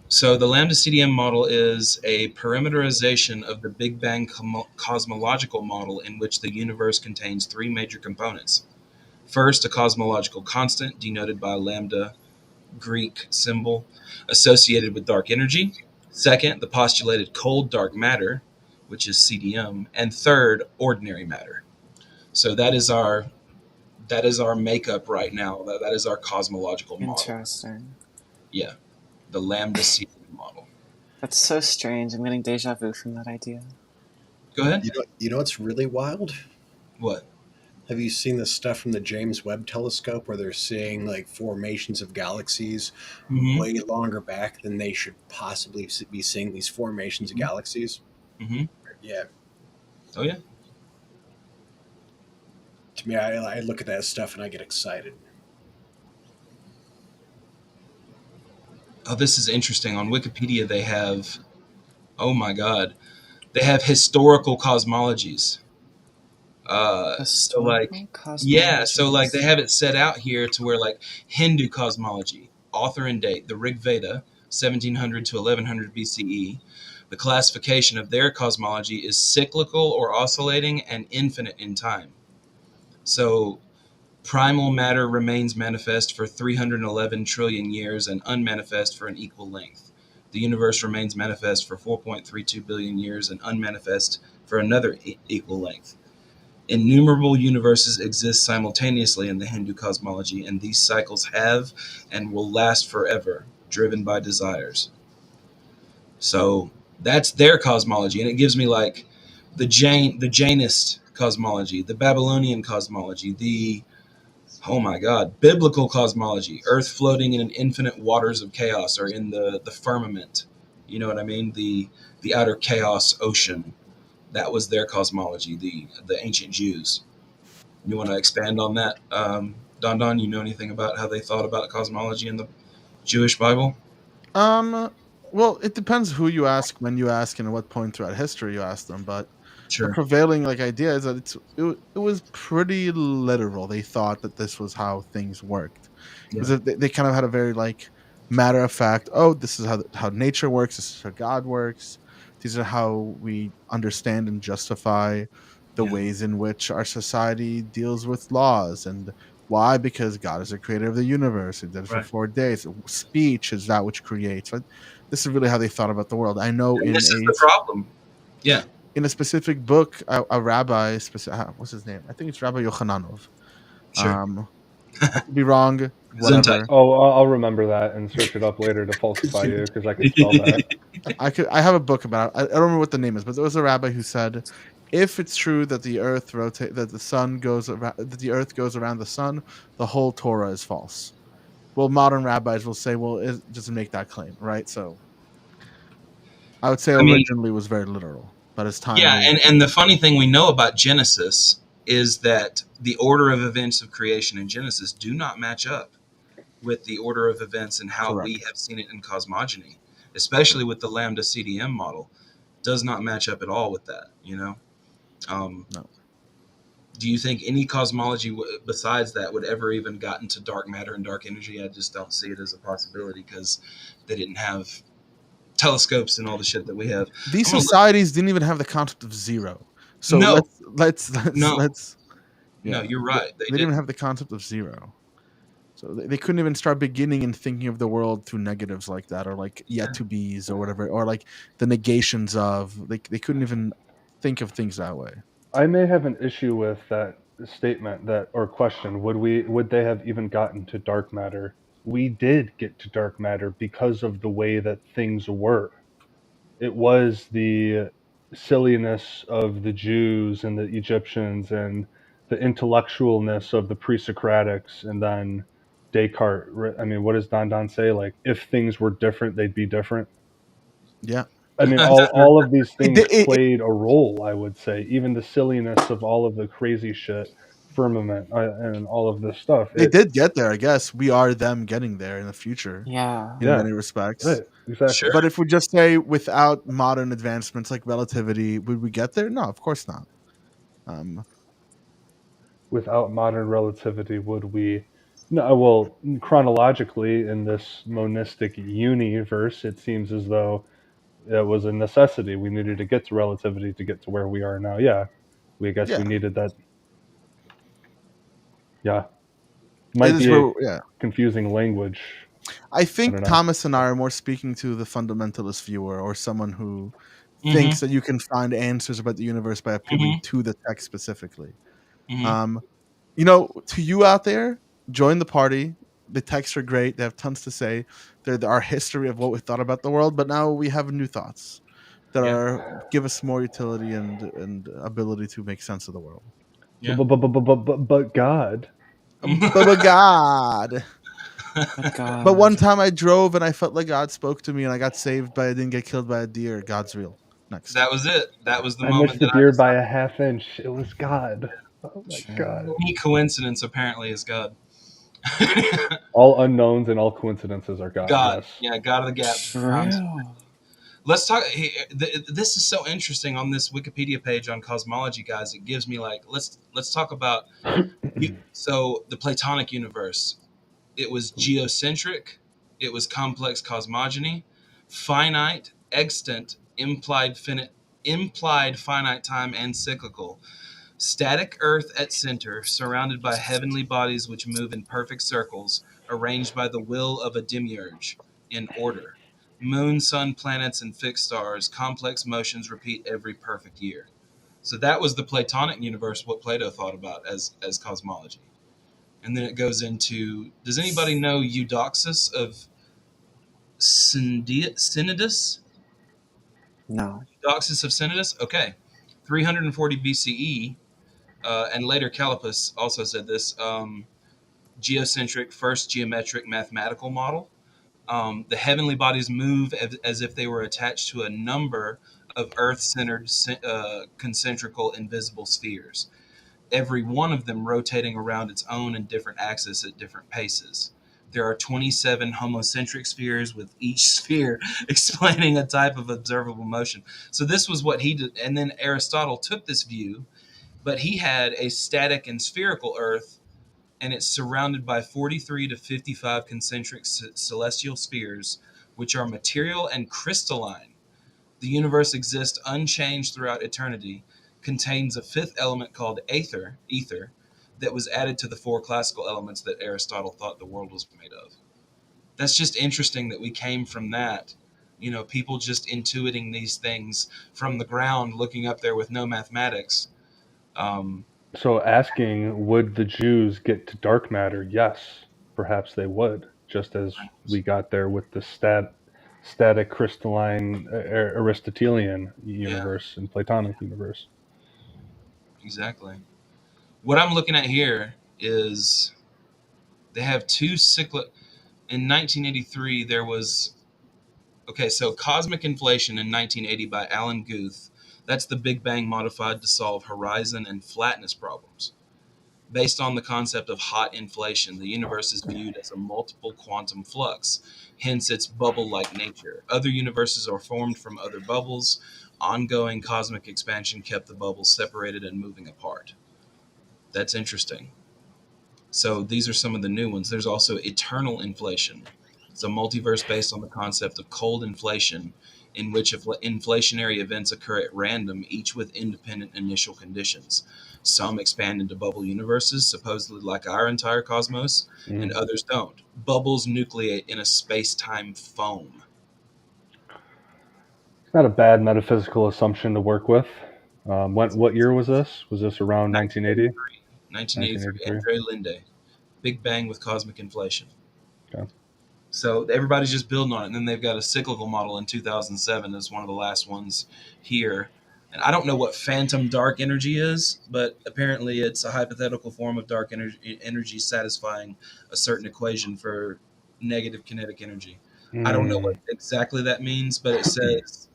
So the Lambda CDM model is a parameterization of the Big Bang cosmological model in which the universe contains three major components. First, a cosmological constant denoted by lambda Greek symbol associated with dark energy. Second, the postulated cold dark matter, which is CDM, and third, ordinary matter. So that is our makeup right now. That is our cosmological model. Interesting. Yeah, the Lambda CDM model. That's so strange. I'm getting deja vu from that idea. Go ahead. You know what's really wild? What? Have you seen the stuff from the James Webb Telescope where they're seeing like formations of galaxies way longer back than they should possibly be seeing these formations of galaxies? Mm-hmm. Yeah. Oh, yeah. To me, I look at that stuff and I get excited. Oh, this is interesting. On Wikipedia, they have, oh my God, they have historical cosmologies. So like, yeah, so like they have it set out here to where like Hindu cosmology, author and date, the Rig Veda, 1700 to 1100 BCE. The classification of their cosmology is cyclical or oscillating and infinite in time. So primal matter remains manifest for 311 trillion years and unmanifest for an equal length. The universe remains manifest for 4.32 billion years and unmanifest for another equal length. Innumerable universes exist simultaneously in the Hindu cosmology, and these cycles have and will last forever, driven by desires. So that's their cosmology, and it gives me like the Jainist cosmology, the Babylonian cosmology, the oh my God, biblical cosmology, Earth floating in an infinite waters of chaos or in the firmament. You know what I mean? The outer chaos ocean. That was their cosmology, the ancient Jews. You want to expand on that, Don? You know anything about how they thought about cosmology in the Jewish Bible? Well, it depends who you ask, when you ask, and at what point throughout history you ask them. But the Sure. prevailing like idea is that it was pretty literal. They thought that this was how things worked, because they kind of had a very like matter of fact. Oh, this is how nature works. This is how God works. These are how we understand and justify the ways in which our society deals with laws. And why? Because God is the creator of the universe. He did it for 4 days. Speech is that which creates. But this is really how they thought about the world. I know And this is the problem. Yeah. in a specific book, a rabbi, what's his name? I think it's Rabbi Yochananov. Sure. I could be wrong. Whatever. Oh, I'll remember that and search it up later to falsify you because I can spell that. I have a book about it. I don't remember what the name is, but there was a rabbi who said, if it's true that the earth that the sun goes around, that the earth goes around the sun, the whole Torah is false. Well, modern rabbis will say, well, it doesn't make that claim, right? So I would say originally was very literal, but as time. Yeah, and the funny thing we know about Genesis is that the order of events of creation in Genesis do not match up with the order of events and how we have seen it in cosmogony, especially with the Lambda CDM model. Does not match up at all with that, you know? No. Do you think any cosmology besides that would ever even gotten to dark matter and dark energy? I just don't see it as a possibility because they didn't have telescopes and all the shit that we have. These societies didn't even have the concept of zero. So no. let's No, you're right. They didn't even have the concept of zero. So they couldn't even start beginning and thinking of the world through negatives like that, or like yet to be's or whatever, or like the negations of. They couldn't even think of things that way. I may have an issue with that statement or question. Would they have even gotten to dark matter? We did get to dark matter because of the way that things were. It was the silliness of the Jews and the Egyptians and the intellectualness of the pre-Socratics, and then Descartes. I mean, what does Don say? Like, if things were different, they'd be different. Yeah. I mean, all of these things played a role, I would say. Even the silliness of all of the crazy shit firmament and all of this stuff. They did get there, I guess. We are them getting there in the future Yeah. in many respects. Right, exactly. Sure. But if we just say without modern advancements like relativity, would we get there? No, of course not. Without modern relativity, would we? No, well, chronologically, in this monistic universe, it seems as though it was a necessity. We needed to get to relativity to get to where we are now. Yeah, we guess Yeah. we needed that. Yeah, It might is be a where, yeah. confusing language. I think don't know. Thomas and I are more speaking to the fundamentalist viewer or someone who Mhm. thinks that you can find answers about the universe by appealing to the text specifically. Mhm. You know, to you out there, join the party. The texts are great. They have tons to say. They're our history of what we thought about the world, but now we have new thoughts that Yeah. give us more utility and ability to make sense of the world. Yeah. But God. But God. But God. But one time I drove and I felt like God spoke to me and I got saved, but I didn't get killed by a deer. God's real. Next. That was it. That was the I moment missed the that deer I by a half inch. It was God. Oh my True. God. any coincidence apparently is God. All unknowns and all coincidences are God. God. Yes. Yeah, God of the gap. True. Let's talk. This is so interesting on this Wikipedia page on cosmology, guys. It gives me like let's talk about so the Platonic universe. It was geocentric. It was complex cosmogony, finite, extant, implied finite time, and cyclical. Static Earth at center, surrounded by heavenly bodies which move in perfect circles, arranged by the will of a demiurge, in order. Moon, sun, planets, and fixed stars, complex motions repeat every perfect year. So that was the Platonic universe, what Plato thought about as cosmology. And then it goes into, does anybody know Eudoxus of Cnidus? No. Eudoxus of Cnidus? Okay. 340 BCE, and later Callippus also said this, geocentric, first geometric mathematical model. The heavenly bodies move as if they were attached to a number of Earth-centered concentrical invisible spheres, every one of them rotating around its own and different axis at different paces. There are 27 homocentric spheres, with each sphere explaining a type of observable motion. So this was what he did, and then Aristotle took this view, but he had a static and spherical Earth, and it's surrounded by 43 to 55 concentric celestial spheres, which are material and crystalline. The universe exists unchanged throughout eternity, contains a fifth element called ether, that was added to the four classical elements that Aristotle thought the world was made of. That's just interesting that we came from that. You know, people just intuiting these things from the ground, looking up there with no mathematics. So asking, would the Jews get to dark matter? Yes, perhaps they would, just as we got there with the static crystalline Aristotelian universe and Platonic universe. Exactly. What I'm looking at here is they have two cyclic. In 1983, there was so cosmic inflation in 1980 by Alan Guth. That's the Big Bang modified to solve horizon and flatness problems. Based on the concept of hot inflation, the universe is viewed as a multiple quantum flux, hence its bubble-like nature. Other universes are formed from other bubbles. Ongoing cosmic expansion kept the bubbles separated and moving apart. That's interesting. So these are some of the new ones. There's also eternal inflation. It's a multiverse based on the concept of cold inflation, in which inflationary events occur at random, each with independent initial conditions. Some expand into bubble universes, supposedly like our entire cosmos, and others don't. Bubbles nucleate in a space-time foam. It's not a bad metaphysical assumption to work with. What year was this? Was this around 1980? 1983. Andre Linde. Big Bang with cosmic inflation. Okay. So everybody's just building on it. And then they've got a cyclical model in 2007 as one of the last ones here. And I don't know what phantom dark energy is, but apparently it's a hypothetical form of dark energy satisfying a certain equation for negative kinetic energy. I don't know what exactly that means, but it says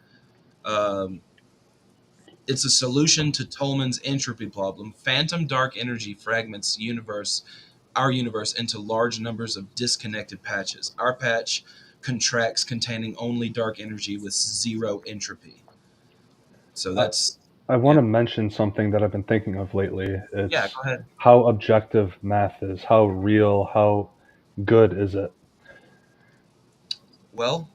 It's a solution to Tolman's entropy problem. Phantom dark energy fragments our universe into large numbers of disconnected patches. Our patch contracts containing only dark energy with zero entropy. So that's I want Yeah. to mention something that I've been thinking of lately. It's yeah. Go ahead. how objective math is, how real, how good is it? Well,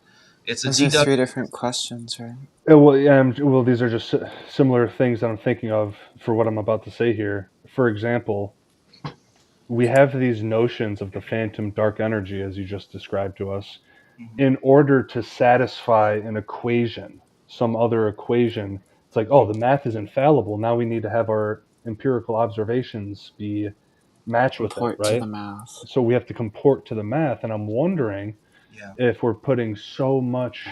it's a Those are deduct. 3 different questions, right? Well, these are just similar things that I'm thinking of for what I'm about to say here. For example, we have these notions of the phantom dark energy, as you just described to us, Mhm. in order to satisfy an equation, some other equation. It's like, oh, the math is infallible. Now we need to have our empirical observations be match with it, Comport to the right? math. So we have to comport to the math. And I'm wondering Yeah. if we're putting so much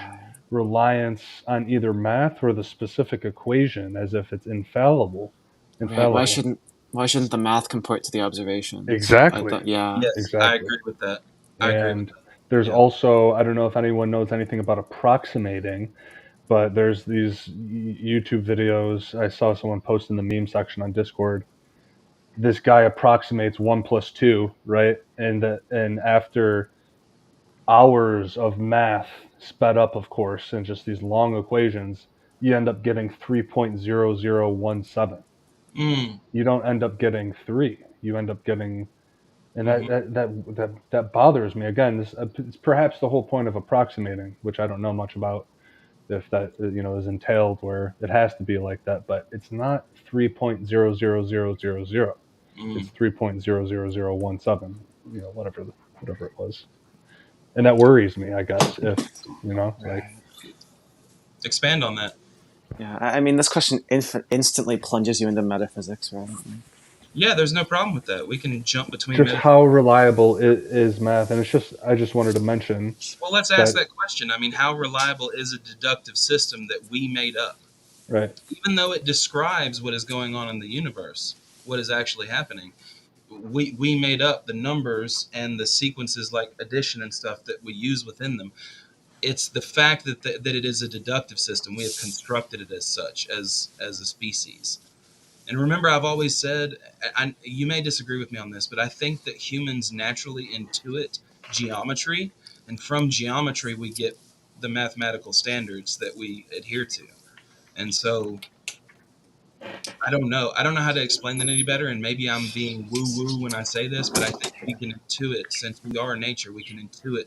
reliance on either math or the specific equation as if it's infallible. Right. Why shouldn't the math comport to the observations? Exactly. Yeah. Yes, I Exactly. agree with that. I agree with And that. there's Yeah. also, I don't know if anyone knows anything about approximating, but there's these YouTube videos. I saw someone post in the meme section on Discord. This guy approximates 1 + 2, right? And after hours of math sped up, of course, and just these long equations, you end up getting 3.0017. Mm. You don't end up getting 3. You end up getting, and Mhm. that bothers me. Again, it's perhaps the whole point of approximating, which I don't know much about, if that is entailed where it has to be like that, but it's not 3.00000. It's Mm. 3.00017. Whatever it was, and that worries me. I guess if like Right. Expand on that. Yeah. I mean, this question instantly plunges you into metaphysics, right? Yeah, there's no problem with that. We can jump between just meta- how reliable is math, and I just wanted to mention Well, let's ask that that question. I mean, how reliable is a deductive system that we made up? right. Even though it describes what is going on in the universe, what is actually happening, we made up the numbers and the sequences like addition and stuff that we use within them. It's the fact that that it is a deductive system. We have constructed it as such, as a species. And remember, I've always said, you may disagree with me on this, but I think that humans naturally intuit geometry, and from geometry we get the mathematical standards that we adhere to. And so I don't know. I don't know how to explain that any better, and maybe I'm being woo-woo when I say this, but I think we can intuit, since we are nature, we can intuit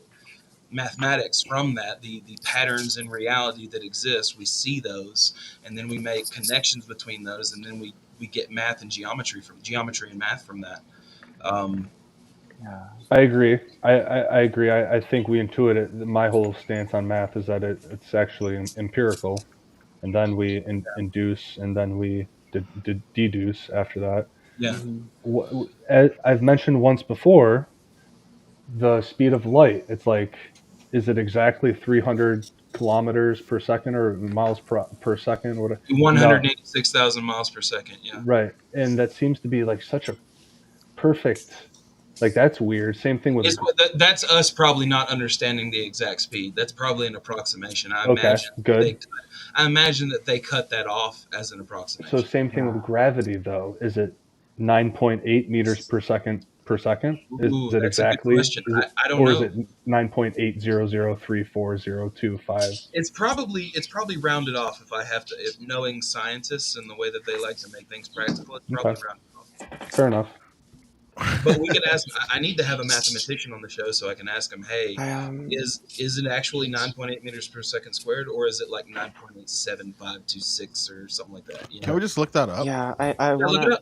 mathematics from that, the patterns in reality that exist. We see those, and then we make connections between those, and then we get math and geometry and math from that. Yeah. I agree. I agree. I think we intuit it. My whole stance on math is that it's actually empirical, and then we induce, and then we deduce after that. Yeah. I've mentioned once before the speed of light. It's like, is it exactly 300 kilometers per second or miles per second? Or whatever? No, 186,000 miles per second. Yeah. right. And that seems to be like such a perfect. Like, that's weird. Same thing with That's us probably not understanding the exact speed. That's probably an approximation. okay, good. I imagine that they cut that off as an approximation. So same thing with gravity, though. Is it 9.8 meters per second per second? Is Ooh, it that's a good exactly? question. I don't or know. is it 9.800344025? It's probably rounded off. If knowing scientists and the way that they like to make things practical, it's probably Okay. rounded off. Fair enough. But we could ask. I need to have a mathematician on the show so I can ask him. Hey, is it actually 9.8 meters per second squared, or is it like 9.87526 or something like that? Can we just look that up? Yeah, I look want it up.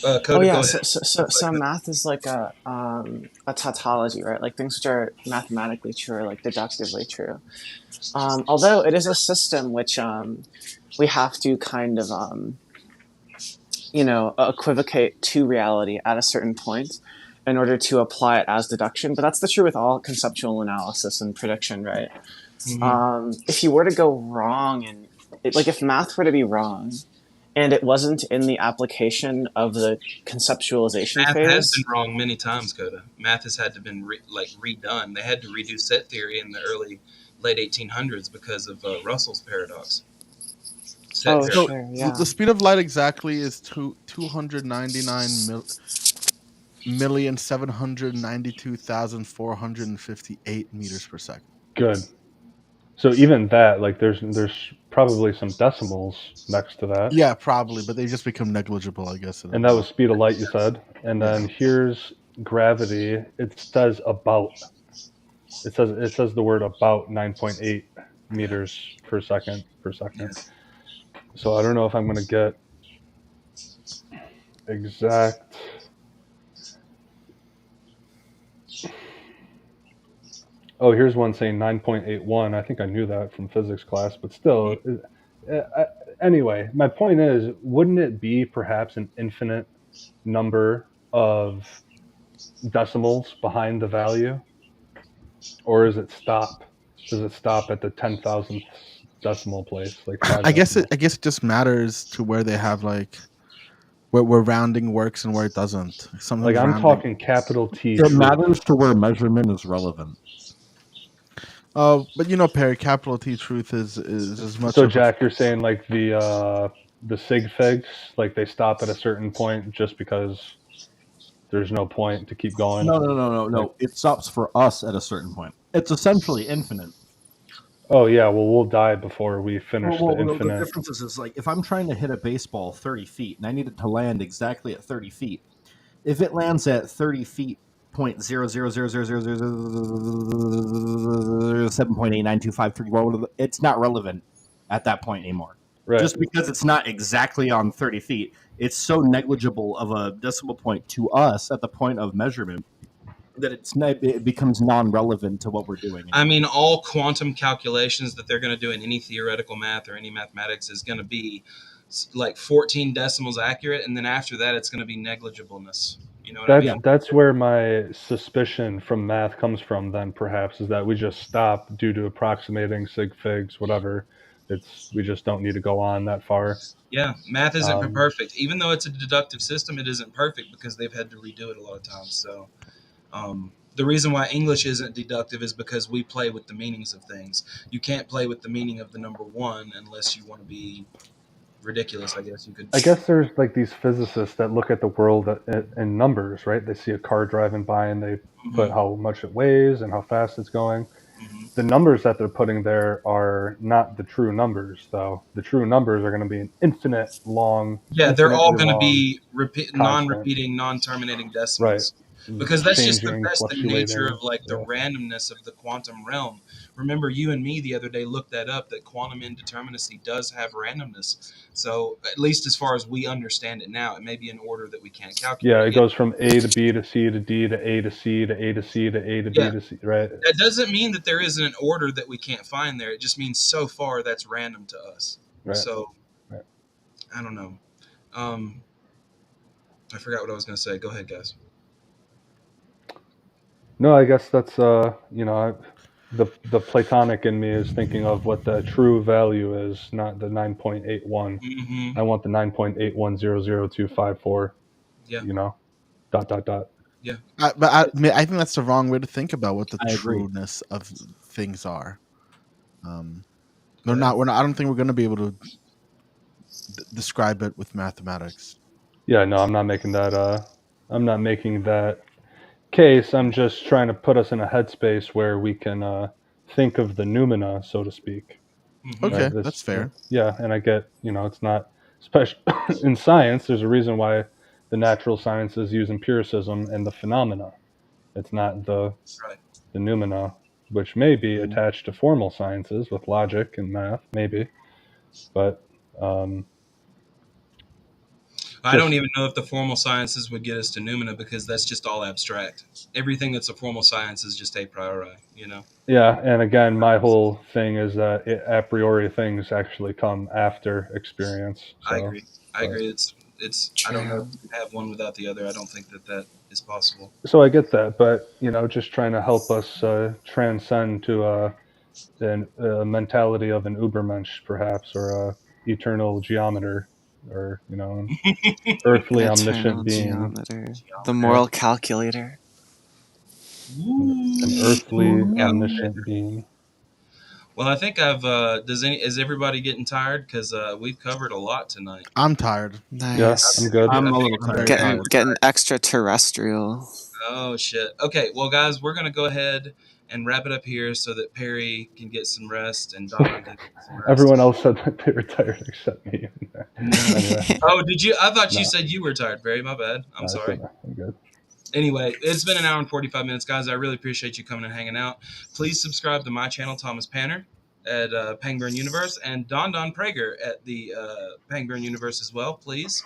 Coda, Oh yeah, go ahead. so math is like a tautology, right? Like things which are mathematically true or like deductively true. Although it is a system which we have to kind of equivocate to reality at a certain point in order to apply it as deduction. But that's the true with all conceptual analysis and prediction, right? Mhm. If you were to go wrong and if math were to be wrong and it wasn't in the application of the conceptualization Math phase. has been wrong many times, Coda. Math has had to been redone. They had to redo set theory in the late 1800s because of Russell's paradox. Set Oh, zero. So sure, yeah. the speed of light exactly is 299,792,458 meters per second. Good. So even that, like, there's probably some decimals next to that. Yeah, probably, but they just become negligible, I guess. And that was speed of light, you said. And then here's gravity. It says about. It says the word about 9.8 meters per second per second. So I don't know if I'm going to get exact. Oh, here's one saying 9.81. I think I knew that from physics class, but still. Anyway, my point is, wouldn't it be perhaps an infinite number of decimals behind the value? Or is it stop? Does it stop at the 10,000th decimal place? Like I guess it just matters to where they have like where rounding works and where it doesn't. Sometimes like I'm rounding- talking capital T. It truth. matters to where measurement is relevant. But Perry, capital T truth is as much. So of a- Jack, you're saying like the sig figs, like they stop at a certain point just because there's no point to keep going. No. It stops for us at a certain point. It's essentially infinite. Oh yeah, well we'll die before we finish the The infinite. difference is like if I'm trying to hit a baseball 30 feet and I need it to land exactly at 30 feet, if it lands at 30 feet, 0.0000007.89253, it's not relevant at that point anymore. Right. Just because it's not exactly on 30 feet, it's so negligible of a decimal point to us at the point of measurement that it becomes non-relevant to what we're doing. I mean, all quantum calculations that they're going to do in any theoretical math or any mathematics is going to be like 14 decimals accurate, and then after that, it's going to be negligibleness. You know what I mean? That's where my suspicion from math comes from. Then perhaps is that we just stop due to approximating sig figs, whatever. We just don't need to go on that far. Yeah, math isn't perfect. Even though it's a deductive system, it isn't perfect because they've had to redo it a lot of times. So the reason why English isn't deductive is because we play with the meanings of things. You can't play with the meaning of the number one unless you want to be ridiculous, I guess you could. I guess there's like these physicists that look at the world in numbers, right? They see a car driving by and they put how much it weighs and how fast it's going. The numbers that they're putting there are not the true numbers, though. The true numbers are going to be an infinite long. Yeah, they're all going to be constant. non-repeating, non-terminating decimals. Right. Because that's Changing, the nature of like the yeah. randomness of the quantum realm. Remember, you and me the other day looked that up, that quantum indeterminacy does have randomness. So at least as far as we understand it now, it may be an order that we can't calculate. Yeah, it goes from A to B to C to D to A to C to A to C to A to B to C, right? That doesn't mean that there isn't an order that we can't find there. It just means so far that's random to us. Right. So, I don't know. I forgot what I was going to say. Go ahead, guys. No, I guess that's the Platonic in me is thinking of what the true value is, not the 9.81. Mm-hmm. I want the 9.8100254. Yeah. Dot. Yeah. I think that's the wrong way to think about what the I agree. trueness of things are. We're not. I don't think we're going to be able to describe it with mathematics. Yeah, no, I'm not making that. I'm not making that case. I'm just trying to put us in a headspace where we can think of the noumena, so to speak. Mm-hmm. Okay, Right? that's fair. Yeah, and I get, it's not special in science. There's a reason why the natural sciences use empiricism and the phenomena. It's not the noumena, which may be attached to formal sciences with logic and math, maybe, but. I don't even know if the formal sciences would get us to noumena because that's just all abstract. Everything that's a formal science is just a priori, Yeah, and again, my whole thing is that a priori things actually come after experience. So, I agree. It's. I don't know if you have one without the other. I don't think that is possible. So I get that, but just trying to help us transcend to a mentality of an Ubermensch, perhaps, or a eternal geometer, or an earthly omniscient being, geometer. The moral calculator. an earthly omniscient being. Well, I think I've. Is everybody getting tired? Because we've covered a lot tonight. I'm tired. Yeah, Nice. I'm good. I'm I a little figured- tired. Getting extraterrestrial. Oh shit. Okay, well guys, we're gonna go ahead and wrap it up here so that Perry can get some rest and Don can get some rest. Everyone else said that they were tired except me. Anyway, Oh, did you? I thought you No. said you were tired, Perry. My bad. I'm I sorry. said I'm good. Anyway, it's been an hour and 45 minutes, guys. I really appreciate you coming and hanging out. Please subscribe to my channel, Thomas Panner, at Pangburn Universe, and Don Prager at the Pangburn Universe as well, please.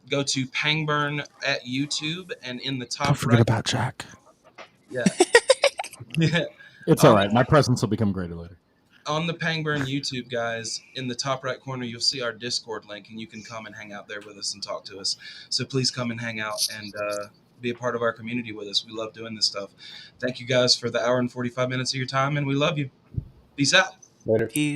Go to Pangburn at YouTube, and in the top Don't forget right. about Jack. Yeah. Yeah. It's all right. My presence will become greater later. On the Pangburn YouTube, guys, in the top right corner, you'll see our Discord link, and you can come and hang out there with us and talk to us. So please come and hang out and be a part of our community with us. We love doing this stuff. Thank you guys for the hour and 45 minutes of your time, and we love you. Peace out. Later. Peace.